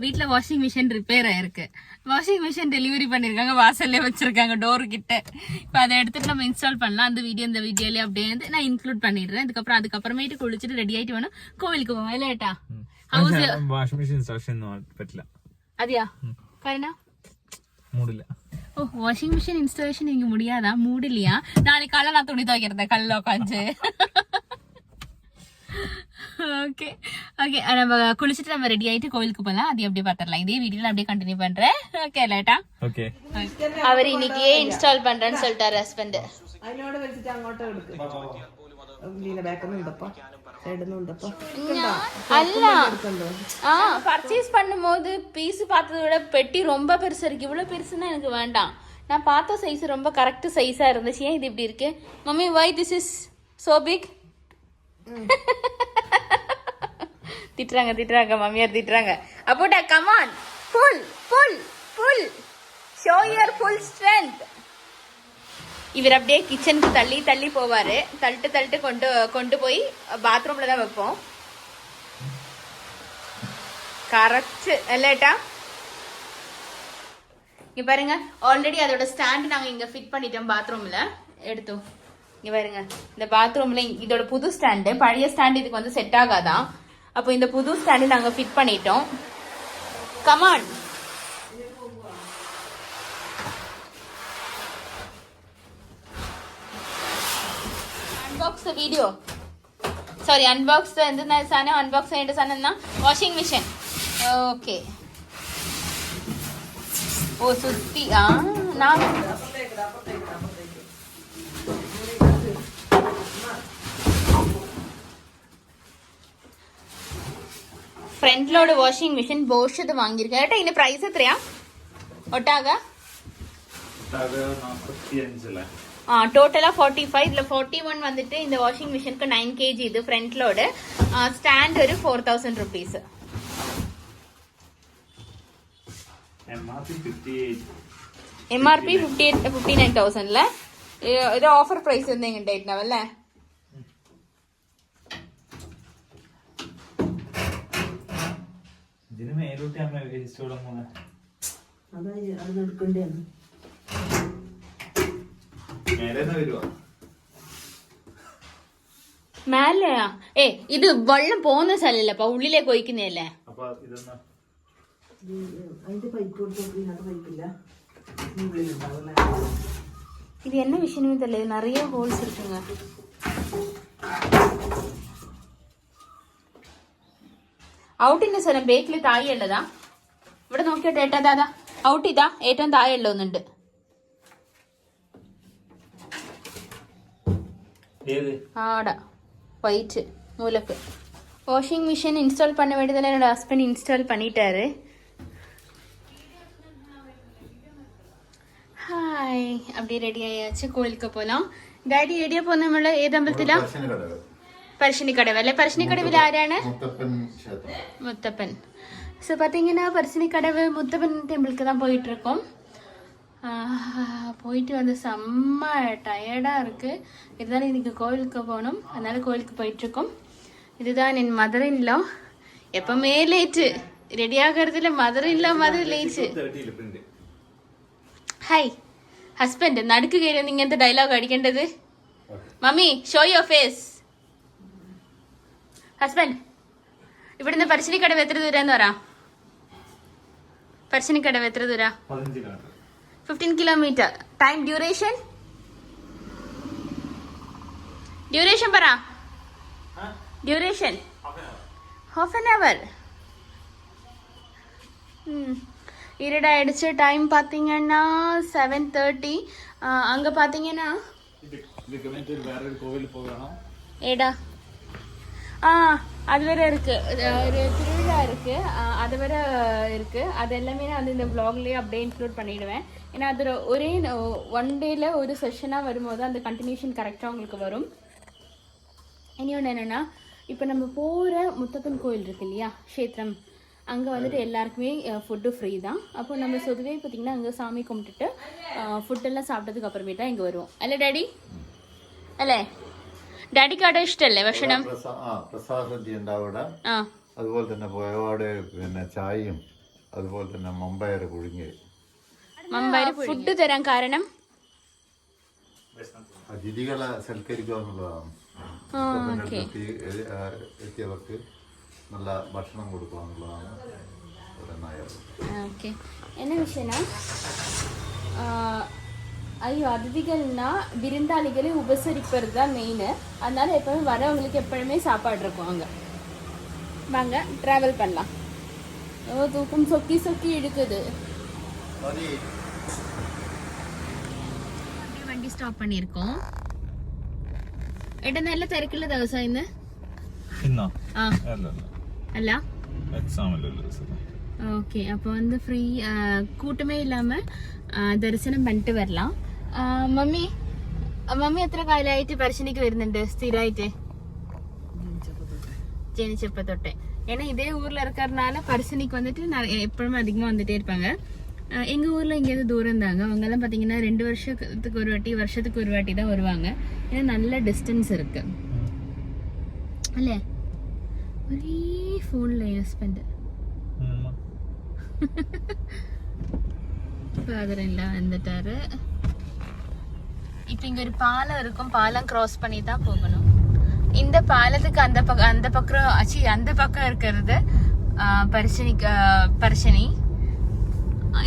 வீட்டுல வாஷிங் மிஷின் ரிப்பேர் ஆயிருக்கு. வாஷிங் மிஷின் டெலிவரி பண்ணிருக்காங்க, வாசல்லே வச்சிருக்காங்க டோர் கிட்ட. இப்ப அதை எடுத்துட்டு நம்ம இன்ஸ்டால் பண்ணலாம். அந்த வீடியோ இந்த வீடியோலயே அப்படியே வந்து நான் இன்க்ளூட் பண்ணிடுறேன். அதுக்கப்புறமேட்டு குளிச்சுட்டு ரெடி ஆயிட்டு வேணும் கோவிலுக்கு போவோம் இல்லட்டா? വാഷിംഗ് മെഷീൻ ഇൻസ്റ്റാളേഷൻ പറ്റില്ല. അതിയാ കാരണം മൂടില്ല. ஓ, வாஷிங் மிஷின் இன்ஸ்டாலேஷன் இங்க முடியாதா? மூடலையா? நாளைக்கு காலைல நான் துணி துவைக்கிறேன் கல்ல உட்காந்து. ஓகே ஓகே, நம்ம குளிச்சுட்டு நம்ம ரெடி ஆயிட்டு கோவிலுக்கு போகலாம். அது அப்படியே பார்த்துடலாம். இதே வீடியோல அப்படியே கண்டினியூ பண்றேன். ஓகே லேட்டா. ஓகே, அவர் இன்னைக்கே இன்ஸ்டால் பண்றேன்னு சொல்லிட்டாரு ஹஸ்பண்ட். അതിനോട് വലിച്ചിട്ട് അങ്ങോട്ട് എടുക്കും. அல்ல, பர்ச்சேஸ் பண்ணும்போது பீஸ் பார்த்ததை விட பெட்டி ரொம்ப பெருசா இருக்கு. இவ்வளவு பெருசுன்னா எனக்கு வேண்டாம். நான் பார்த்த சைஸ் ரொம்ப கரெக்ட் சைஸா இருந்துச்சு. ஏன் இது இப்படி இருக்கு mummy? Why this is so big? திட்டுறாங்க மம்மியார் திட்டுறாங்க. அப்போட்டா come on, pull pull pull, show your full strength. இவர் அப்படியே கிச்சனுக்கு தள்ளி போவாரு. தள்ளிட்டு கொண்டு போய் பாத்ரூம்ல தான் வைப்போம். கரெக்ட் இல்லட்டா? இங்க பாருங்க, ஆல்ரெடி அதோட ஸ்டாண்ட் நாங்க இங்க ஃபிட் பண்ணிட்டோம் பாத்ரூம்ல. எடுத்தோம். இங்க பாருங்க, இந்த பாத்ரூம்ல இதோட புது ஸ்டாண்டு, பழைய ஸ்டாண்ட் இதுக்கு வந்து செட் ஆகாதான். அப்போ இந்த புது ஸ்டாண்டு நாங்க ஃபிட் பண்ணிட்டோம். Come on. Unbox video, sorry unbox എന്തെന്നാ സാധനം? അൺബോക്സ് ചെയ്യേണ്ട സാധനം എന്നാ? Washing machine. ഓക്കെ. ഓ സുത്തി. ആ front load washing machine Bosch ഇത് വാങ്ങിയിരിക്കുക കേട്ടോ. ഇതിന്റെ പ്രൈസ് എത്രയാ ഒട്ടാക? டோட்டலா 45. இதுல 41 வந்துட்டு இந்த வாஷிங் மிஷினுக்கு 9 kg. இது ஃப்ரண்ட் லோடு. ஸ்டாண்ட் ஒரு 4000 rupees. MRP 59,000ல. இது ஆஃபர் பிரைஸ் வந்து எங்க ഉണ്ടായിരുന്നവല്ലേ? ഇതിന് മേലോട്ട് നമ്മൾ വേസ്റ്റ് കൊടുക്കണം. അത് എടുക്കേണ്ടതാണ്. മേലെയാ? ഇത് വെള്ളം പോകുന്ന സ്ഥലല്ലേ, ഉള്ളിലേക്ക് ഒഴിക്കുന്നതല്ലേ? അതിന്റെ പൈപ്പ് കൊടുത്തിട്ട് പൈപ്പില്ല. இது என்ன விஷயமே தெரியல, நிறைய ஹோல்ஸ் இருக்குங்க. ഔട്ടിന്റെ സ്ഥലം ബേക്കിൽ താഴെയുള്ളതാ. ഇവിടെ നോക്കിയിട്ട് ഏട്ടാ ഔട്ട് ഇതാ ഏറ്റവും താഴെയുള്ള ഒന്നുണ്ട്. ஆடா ஒயிட் மூலக்கு. வாஷிங் மிஷின் இன்ஸ்டால் பண்ண வேண்டியதில் என்னோட ஹஸ்பண்ட் இன்ஸ்டால் பண்ணிட்டாரு. ഹായ്, அப்படியே ரெடி ஆயாச்சு. கோயிலுக்கு போகலாம். ഡാഡി എവിടെയാ പോകുന്നത്? നമ്മള് ഏതമ്പലത്തിലാ? പരശ്ശിനിക്കടവ് അല്ലെ? പരശ്ശിനിക്കടവിൽ ആരാണ്? മുത്തപ്പൻ. ஸோ பார்த்தீங்கன்னா பரிசனிக்கடவு முத்தப்பன் டெம்பிளுக்கு தான் போயிட்டுருக்கோம். போயிட்டு வந்து செம்ம டயர்டாக இருக்குது. இருந்தாலும் இன்றைக்கி கோவிலுக்கு போகணும், அதனால் கோவிலுக்கு போயிட்டுருக்கோம். இதுதான் என் மதர் இன்லா. எப்பவுமே லேட்டு ரெடி ஆகிறதுல மதர் இன்லா மாதிரி லேட்டு. ஹாய் ஹஸ்பண்ட், நடுக்கு கீழே நீங்கள் இந்த டைலாக் அடிக்கின்றது. Mummy show your face. Husband ഇവിടുന്ന് പരശ്ശിനിക്കടവ് എത്ര ദൂരം വരാ? പരശ്ശിനിക്കടവ് എത്ര ദൂര? 15 കിലോമീറ്റർ. ടൈം ഡ്യൂറേഷൻ പറ. Duration half an hour. இருடாயிடுச்சு. டைம் பார்த்தீங்கன்னா 7:30. அங்கே பார்த்தீங்கன்னா ஏடா அது வேற இருக்கு, ஒரு திருவிழா இருக்கு, அது வேற இருக்கு. அது எல்லாமே நான் வந்து இந்த vlogலயே அப்படியே இன்க்ளூட் பண்ணிடுவேன். ஏன்னா அது ஒரே ஒன் டேல ஒரு செஷனாக வரும்போது அந்த கண்டினியூஷன் கரெக்டாக உங்களுக்கு வரும். இன்னொன்று என்னென்னா, இப்போ நம்ம போகிற முத்தப்பன் கோயில் இருக்கு இல்லையா, க்ஷேத்திரம், அங்கே வந்துட்டு எல்லாருக்குமே ஃபுட்டு ஃப்ரீ தான். அப்போ நம்ம சொதுவே பார்த்திங்கன்னா அங்கே சாமி கும்பிட்டுட்டு ஃபுட்டெல்லாம் சாப்பிட்டதுக்கு അപ്പുറമേട്ടാ ഇങ്ങ് വരുമോ അല്ലേ ഡാഡി? അല്ലേ ഡാഡിക്ക് അവിടെ ഇഷ്ടമല്ലേ ഭക്ഷണം? പ്രസാദസദ്യ ഉണ്ട് അവിടെ. അതുപോലെ തന്നെ ഒരുപാട് പിന്നെ ചായയും അതുപോലെ തന്നെ മമ്പയർ പുഴുങ്ങി. മമ്പയർ ഫുഡ് തരാൻ കാരണം അതിഥികളെ സൽക്കരിക്കുക എന്നുള്ളതാണ്. എത്തിയവർക്ക് നല്ല ഭക്ഷണം കൊടുക്കുക എന്നുള്ളതാണ് ഒരു നയം. ஓகே, என்ன விஷயம்னா, ஐயோ அதிதிகள்னா விருந்தாளிகளை உபசரிப்பது தான் மெயின். அதனால எப்பவுமே வரவங்களுக்கு எப்பவுமே சாப்பாடு இருக்கும். அங்கே வாங்க ட்ராவல் பண்ணலாம். ஓ தூக்கம் சொக்கி சொக்கி இழுக்குது. വണ്ടി സ്റ്റോപ്പ് பண்ணியிருக்கோம். ഏട്ടാ നല്ല തിരക്കുള്ള ദിവസം ഇന്ന്? അല്ല ஓகே, அப்போ வந்து ஃப்ரீ, கூட்டமே இல்லாமல் தரிசனம் பண்ணிட்டு வரலாம். മമ്മി എത്ര കാലമായിട്ട് പരശ്ശിനിക്ക് വരുന്നുണ്ട് സ്ഥിരമായിട്ട്? ജനിച്ചപ്പോ തൊട്ടേ. ஏன்னா இதே ஊர்ல இருக்கிறதுனால பரிசனிக்கு வந்துட்டு எப்பவுமே அதிகமா வந்துட்டே இருப்பாங்க. எங்க ஊர்ல இங்கேருந்து தூரம் தாங்க. அவங்க எல்லாம் பாத்தீங்கன்னா 2 வருஷத்துக்கு ஒரு வாட்டி, வருஷத்துக்கு ஒரு வாட்டி தான் வருவாங்க. ஏன்னா நல்ல டிஸ்டன்ஸ் இருக்கு அல்ல. ஒரே போன்ல ஹஸ்பண்ட் பாதரங்களா வந்துட்டாரு. இப்போ இங்க ஒரு பாலம் இருக்கும், பாலம் கிராஸ் பண்ணி தான் போகணும். இந்த பாலத்துக்கு அந்த பக்கம் இருக்கிறது பரிசனி.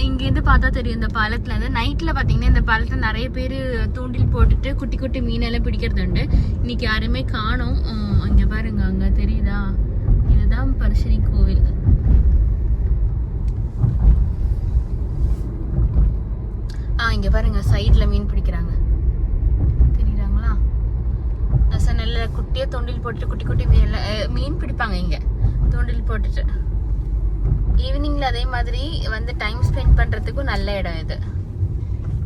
இங்கேருந்து பார்த்தா தெரியும் இந்த பாலத்துல இருந்து. நைட்ல பாத்தீங்கன்னா இந்த பாலத்துல நிறைய பேர் தூண்டில் போட்டுட்டு குட்டி குட்டி மீனெல்லாம் பிடிக்கிறது உண்டு. இன்னைக்கு யாருமே காணோம். அங்க பாருங்க, அங்க தெரியுதா, இதுதான் பரிசனி கோவில். இங்க பாருங்க, சைட்ல மீன் பிடிக்கிறாங்க, தெரியுறாங்களா? நல்ல குட்டியா தூண்டில் போட்டுட்டு குட்டி குட்டி மீன் பிடிப்பாங்க இங்க தூண்டில் போட்டுட்டு. ஈவினிங்ல அதே மாதிரி வந்து டைம் ஸ்பெண்ட் பண்றதுக்கும் நல்ல இடம் இது.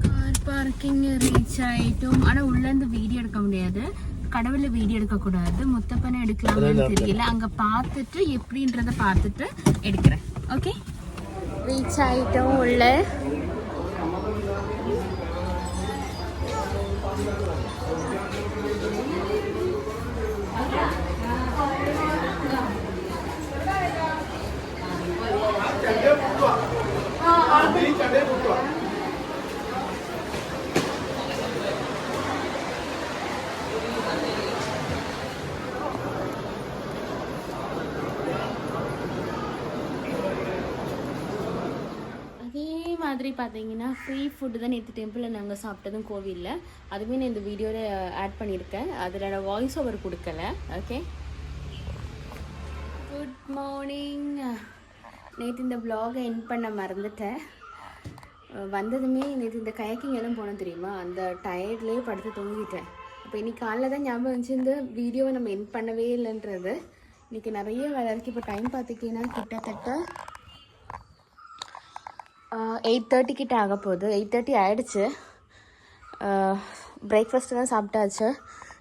கார் பார்க்கிங் ரீச் ஆயிட்டோம். ஆனா உள்ள இருந்து வீடியோ எடுக்க முடியாது, கடவுள வீடியோ எடுக்க கூடாது. முத்தப்பனை எடுக்கலாம்னு தெரியல, அங்க பார்த்துட்டு எப்படின்றத பார்த்துட்டு எடுக்கிறேன். ஓகே, ரீச் ஆயிட்டோம் உள்ள. அதே மாதிரி பார்த்தீங்கன்னா ஃப்ரீ ஃபுட்டு தான் நேற்று டெம்பிளில் நாங்கள் சாப்பிட்டதும் கோவிலில். அதுவுமே நான் இந்த வீடியோவில் ஆட் பண்ணியிருக்கேன். அதில் நான் வாய்ஸ் ஓவர் கொடுக்கல. Okay, good morning. நேற்று இந்த வ்ளாகை எண்ட் பண்ண மறந்துட்டேன். வந்ததுமே நேற்று இந்த கயக்கிங் எல்லாம் போனோம் தெரியுமா, அந்த டயர்ட்லேயே படுத்து தூங்கிட்டேன். அப்போ இன்னைக்கு காலைல தான் ஞாபகம் வந்துச்சு இந்த வீடியோவை நம்ம எண்ட் பண்ணவே இல்லைன்றது. இன்றைக்கி நிறைய வேலை இருக்குது. இப்போ டைம் பார்த்துக்கிட்டீங்கன்னா கிட்டத்தட்ட 8:30 கிட்ட ஆக போகுது. 8:30 ஆகிடுச்சு. பிரேக்ஃபாஸ்ட்டு தான் சாப்பிட்டாச்சு.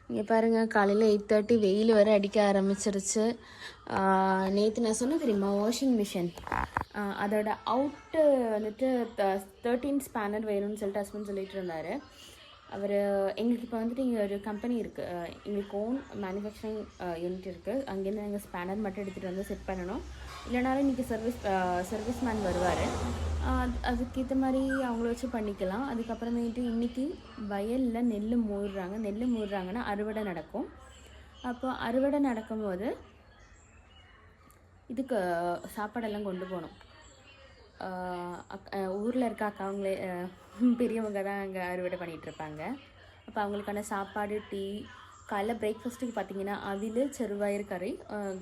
இங்கே பாருங்கள், காலையில் 8:30 வெயில் வரை அடிக்க ஆரம்பிச்சிருச்சு. நேற்று நான் சொன்ன தெரியுமா வாஷிங் மிஷின், அதோட அவுட்டு வந்துட்டு 13 ஸ்பேனர் வேணும்னு சொல்லிட்டு ஹஸ்பண்ட் சொல்லிட்டு இருந்தார். அவர் எங்களுக்கு இப்போ வந்துட்டு இங்கே ஒரு கம்பெனி இருக்குது, எங்களுக்கு ஓன் மேனுஃபேக்சரிங் யூனிட் இருக்குது. அங்கேருந்து நாங்கள் ஸ்பேனர் மட்டும் எடுத்துகிட்டு வந்து செட் பண்ணணும். இல்லைனாலும் இன்றைக்கி சர்வீஸ் மேன் வருவார், அதுக்கேற்ற மாதிரி அவங்கள வச்சு பண்ணிக்கலாம். அதுக்கப்புறமேட்டு இன்றைக்கி வயலில் நெல் மூடுறாங்கன்னா அறுவடை நடக்கும். அப்போ அறுவடை நடக்கும்போது இதுக்கு சாப்பாடெல்லாம் கொண்டு போகணும். ஊரில் இருக்க அக்காவங்களே பெரியவங்க தான் அங்கே அறுவடை பண்ணிகிட்ருப்பாங்க. அப்போ அவங்களுக்கான சாப்பாடு, டீ, காலைல பிரேக்ஃபாஸ்ட்டுக்கு பார்த்திங்கன்னா அவில், செருவாயர் கறி,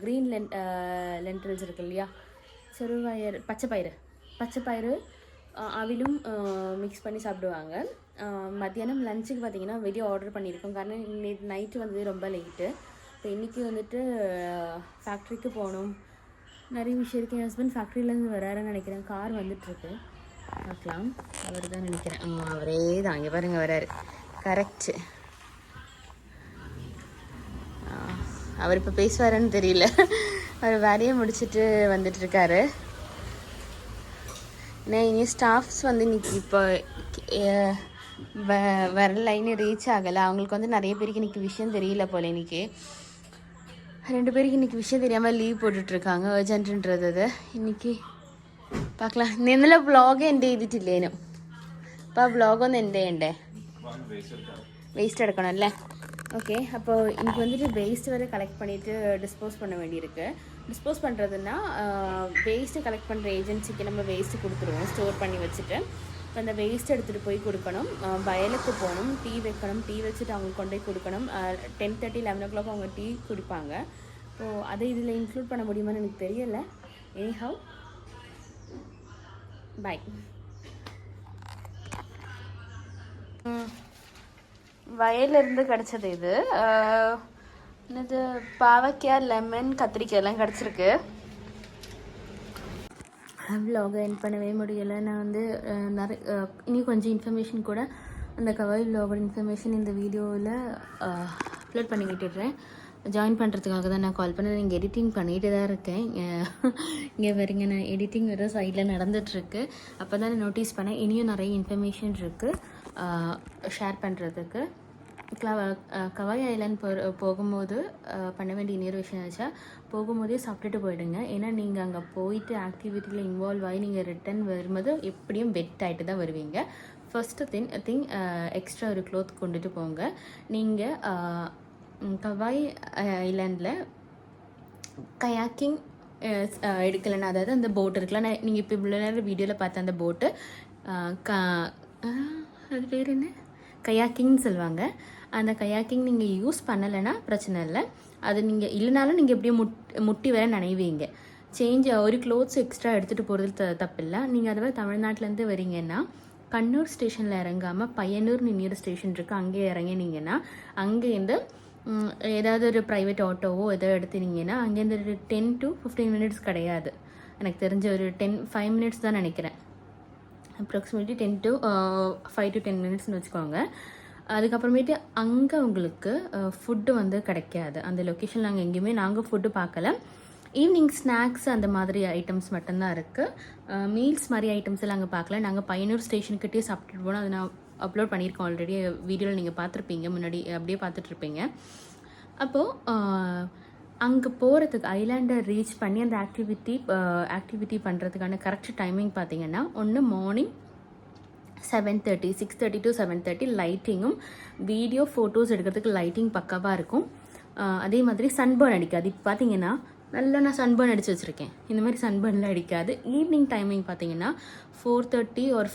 க்ரீன் லென்டில்ஸ் இருக்கு இல்லையா, செருவாயர் பச்சைப்பயிறு அவிலும் மிக்ஸ் பண்ணி சாப்பிடுவாங்க. மத்தியானம் லஞ்சுக்கு பார்த்திங்கன்னா வெளியே ஆர்டர் பண்ணியிருக்கோம், காரணம் நேற்று நைட்டு வந்தது ரொம்ப லேட்டு. இப்போ இன்றைக்கி வந்துட்டு ஃபேக்ட்ரிக்கு போகணும், நிறைய விஷயம் இருக்குது. என் ஹஸ்பண்ட் ஃபேக்ட்ரியிலேருந்து வராருன்னு நினைக்கிறேன், கார் வந்துட்டுருக்கு, பார்க்கலாம். அவர் தான் நினைக்கிறேன், அவரே தான், இங்கே பாருங்க வராரு, கரெக்டு. அவர் இப்போ பேசுவாருன்னு தெரியல, அவர் வேலையை முடிச்சுட்டு வந்துட்டுருக்காரு. ஏன்னா இனி ஸ்டாஃப்ஸ் வந்து இன்றைக்கி இப்போ வர லைன் ரீச் ஆகலை. அவங்களுக்கு வந்து நிறைய பேருக்கு இன்றைக்கி விஷயம் தெரியல போல். இன்றைக்கி 2 பேருக்கு இன்றைக்கி விஷயம் தெரியாமல் லீவ் போட்டுட்ருக்காங்க, அர்ஜென்ட்டுன்றது. ഇന്നിക്ക് பார்க்கலாம். ഇന്നലെ വ്ളോഗ് എൻ്റെ ചെയ്തിട്ടില്ലേനു, അപ്പോൾ ആ വ്ളോഗൊന്ന് എൻ്റെ ചെയ്യണ്ടേ, வேஸ்ட் எடுக்கணும் இல்லை? ஓகே, அப்போது இன்றைக்கி வந்துட்டு வேஸ்ட் வரை கலெக்ட் பண்ணிவிட்டு டிஸ்போஸ் பண்ண வேண்டியிருக்கு. டிஸ்போஸ் பண்ணுறதுன்னா வேஸ்ட்டு கலெக்ட் பண்ணுற ஏஜென்சிக்கு நம்ம வேஸ்ட்டு கொடுத்துருவோம் ஸ்டோர் பண்ணி வச்சுட்டு. இப்போ அந்த வேஸ்ட் எடுத்துகிட்டு போய் கொடுக்கணும், வயலுக்கு போகணும், டீ வைக்கணும், டீ வச்சுட்டு அவங்களுக்கு கொண்டு போய் கொடுக்கணும். 10:30 11 o'clock அவங்க டீ குடிப்பாங்க. ஸோ அதை இதில் இன்க்ளூட் பண்ண முடியுமான்னு எனக்கு தெரியலை. Anyhow by. வயலிருந்து கிடச்சது இது என்னது, பாவக்காய், லெமன், கத்திரிக்காய் எல்லாம் கிடச்சிருக்கு. விலாகை என் பண்ணவே முடியலை. நான் வந்து இனி கொஞ்சம் இன்ஃபர்மேஷன் கூட அந்த கவாய் விலாகோட இன்ஃபர்மேஷன் இந்த வீடியோவில் அப்லோட் பண்ணி விட்டுடுறேன். ஜாயின் பண்ணுறதுக்காக தான் நான் கால் பண்ணேன். நீங்கள் எடிட்டிங் பண்ணிகிட்டு தான் இருக்கேன். இங்கே வரீங்க, நான் எடிட்டிங் வேறு சைடில் நடந்துகிட்ருக்கு. அப்போ தான் நான் நோட்டீஸ் பண்ணேன் இனியும் நிறைய இன்ஃபர்மேஷன் இருக்குது ஷேர் பண்ணுறதுக்கு. கவாய் ஐலாண்ட் போகும்போது பண்ண வேண்டிய இன்னொரு விஷயம் வச்சா, போகும்போதே சாப்பிட்டுட்டு போயிடுங்க. ஏன்னா நீங்கள் அங்கே போயிட்டு ஆக்டிவிட்டியில் இன்வால்வ் ஆகி நீங்கள் ரிட்டன் வரும்போது எப்படியும் வெட் ஆகிட்டு தான் வருவீங்க. ஃபஸ்ட்டு திங் எக்ஸ்ட்ரா ஒரு க்ளோத் கொண்டுட்டு போங்க. நீங்கள் கவாய் ஐலாண்டில் கயாக்கிங் எடுக்கலைன்னா, அதாவது அந்த போட் இருக்குல்ல, நீங்கள் இப்போ இவ்வளோ நேரம் வீடியோவில் பார்த்த அந்த போட்டு அது பேர் என்ன, கயாக்கிங்னு சொல்லுவாங்க. அந்த கயாக்கிங் நீங்கள் யூஸ் பண்ணலைன்னா பிரச்சனை இல்லை, அது நீங்கள் இல்லைனாலும் நீங்கள் எப்படியும் முட்டி வர நினைவீங்க. ஒரு க்ளோத்ஸ் எக்ஸ்ட்ரா எடுத்துகிட்டு போகிறது தப்பில்லை. நீங்கள் அதுவே தமிழ்நாட்டிலேருந்து வரீங்கன்னா கண்ணூர் ஸ்டேஷனில் இறங்காமல் பையனூர் இன்னொரு ஸ்டேஷன் இருக்குது, அங்கே இறங்கினீங்கன்னா அங்கேருந்து ஏதாவது ஒரு ப்ரைவேட் ஆட்டோவோ ஏதோ எடுத்துனீங்கன்னா அங்கேருந்து ஒரு 10 to 15 minutes கிடையாது, எனக்கு தெரிஞ்ச ஒரு 5 minutes தான் நினைக்கிறேன். அப்ராக்சிமேட்லி 5 to 10 minutesனு வச்சுக்கோங்க. அதுக்கப்புறமேட்டு அங்கே உங்களுக்கு ஃபுட்டு வந்து கிடைக்காது. அந்த லொக்கேஷனில் நாங்கள் எங்கேயுமே ஃபுட்டு பார்க்கல. ஈவினிங் ஸ்நாக்ஸ் அந்த மாதிரி ஐட்டம்ஸ் மட்டும்தான் இருக்குது. மீல்ஸ் மாதிரி ஐட்டம்ஸ் எல்லாம் அங்கே பார்க்கல. நாங்கள் பையனூர் ஸ்டேஷனுக்கிட்டே சாப்பிட்டுட்டு போனோம். அதை நான் அப்லோட் பண்ணியிருக்கோம் ஆல்ரெடி, வீடியோவில் நீங்கள் பார்த்துருப்பீங்க, முன்னாடி அப்படியே பார்த்துட்ருப்பீங்க. அப்போது அங்கே போகிறதுக்கு ஐலாண்டை ரீச் பண்ணி அந்த ஆக்டிவிட்டி பண்ணுறதுக்கான கரெக்ட் டைமிங் பார்த்தீங்கன்னா, ஒன்று மார்னிங் 7:30 6:30 to 7:30 லைட்டிங்கும் வீடியோ ஃபோட்டோஸ் எடுக்கிறதுக்கு லைட்டிங் பக்காவாக இருக்கும். அதே மாதிரி சன்பர்ன் அடிக்காது. இப்போ பார்த்தீங்கன்னா நல்லா நான் சன்பர்ன் அடித்து வச்சுருக்கேன், இந்த மாதிரி சன்பர்ன்லாம் அடிக்காது. ஈவினிங் டைமிங் பார்த்தீங்கன்னா 4:30 or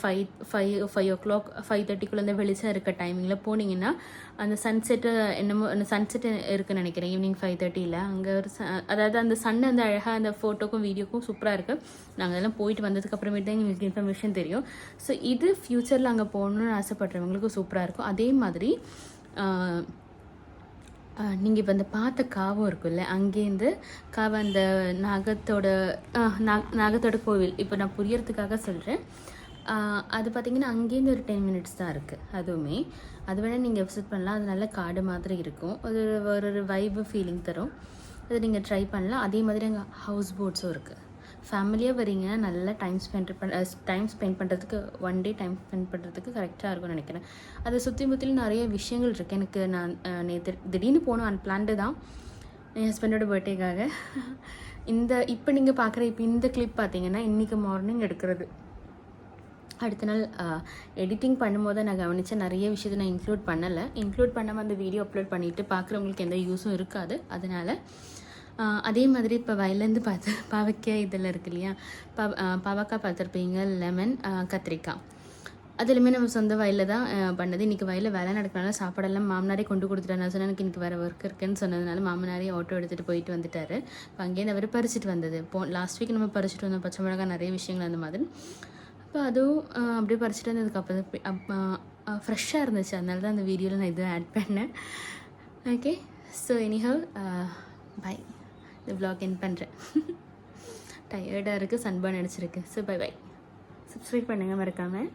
5 o'clock 5:30 அந்த வெளிச்சம் இருக்க டைமிங்கில் போனீங்கன்னா அந்த சன்செட்டு என்னமோ அந்த சன்செட் இருக்குன்னு நினைக்கிறேன் ஈவினிங் 5:30 அங்கே ஒரு அதாவது அந்த சன் அந்த அழகாக அந்த ஃபோட்டோக்கும் வீடியோக்கும் சூப்பராக இருக்குது. நாங்கள் அதெல்லாம் போயிட்டு வந்ததுக்கு அப்புறமேட்டு தான் எங்களுக்கு இன்ஃபர்மேஷன் தெரியும். ஸோ இது ஃப்யூச்சரில் அங்கே போகணுன்னு ஆசைப்படுறவங்களுக்கு சூப்பராக இருக்கும். அதே மாதிரி நீங்கள் இப்போ இந்த பார்த்த காவம் இருக்குல்ல, அங்கேருந்து அந்த நாகத்தோட கோவில், இப்போ நான் புரியறதுக்காக சொல்கிறேன். அது பார்த்திங்கன்னா அங்கேருந்து ஒரு 10 மினிட்ஸ் தான் இருக்குது. அதுவுமே அது வேணால் நீங்கள் விசிட் பண்ணலாம். அது நல்ல காடு மாதிரி இருக்கும். அது ஒரு வைப்பு ஃபீலிங் தரும். அது நீங்கள் ட்ரை பண்ணலாம். அதே மாதிரி அங்கே ஹவுஸ் போட்ஸும் இருக்குது. ஃபேமிலியாக வரீங்க, நல்லா டைம் ஸ்பெண்ட் பண்ணுறதுக்கு 1 டே டைம் ஸ்பெண்ட் பண்ணுறதுக்கு கரெக்டாக இருக்கும்னு நினைக்கிறேன். அதை சுற்றி முற்றிலும் நிறைய விஷயங்கள் இருக்குது. எனக்கு நான் நேற்று திடீர்னு போகணும், அன்பிளான்டு தான், என் ஹஸ்பண்டோட பர்த்டேக்காக. இப்போ நீங்கள் பார்க்குற இந்த கிளிப் பார்த்தீங்கன்னா இன்றைக்கி மார்னிங் எடுக்கிறது. அடுத்த நாள் எடிட்டிங் பண்ணும்போது நான் கவனித்த நிறைய விஷயத்தை நான் இன்க்ளூட் பண்ணாமல் அந்த வீடியோ அப்லோட் பண்ணிவிட்டு பார்க்குறவங்களுக்கு எந்த யூஸும் இருக்காது. அதனால் அதே மாதிரி இப்போ வயலேருந்து பாவக்காய் இதில் இருக்கு இல்லையா, பாவக்காய் பார்த்துருப்பீங்க, லெமன், கத்திரிக்காய், அதுலேயுமே நம்ம சொந்த வயலில் தான் பண்ணது. இன்றைக்கி வயலில் வேலை நடக்கிறனால சாப்பாடெல்லாம் மாமனாரே கொண்டு கொடுத்துட்டாரு. நான் சொன்னேன் எனக்கு இன்றைக்கி வேறு ஒர்க் இருக்குன்னு சொன்னதுனால மாமனாரே ஆட்டோ எடுத்துகிட்டு போயிட்டு வந்துட்டார். இப்போ அங்கேருந்து அவர் பறிச்சிட்டு வந்தது. லாஸ்ட் வீக் நம்ம பறிச்சிட்டு வந்தோம் பச்சை மிளகாய், நிறைய விஷயங்கள் அந்த மாதிரி. இப்போ அதுவும் அப்படியே பறிச்சிட்டு வந்ததுக்கப்புறம் ஃப்ரெஷ்ஷாக இருந்துச்சு. அதனால தான் அந்த வீடியோவில் நான் இதுவும் ஆட் பண்ணேன். Okay, so anyhow bye. இந்த vlog என் பண்ணுறேன். டயர்டாக இருக்குது, சன்பர்ன் அடிச்சிருக்கு. So by. சப்ஸ்கிரைப் பண்ணுங்கள் மறக்காமல்.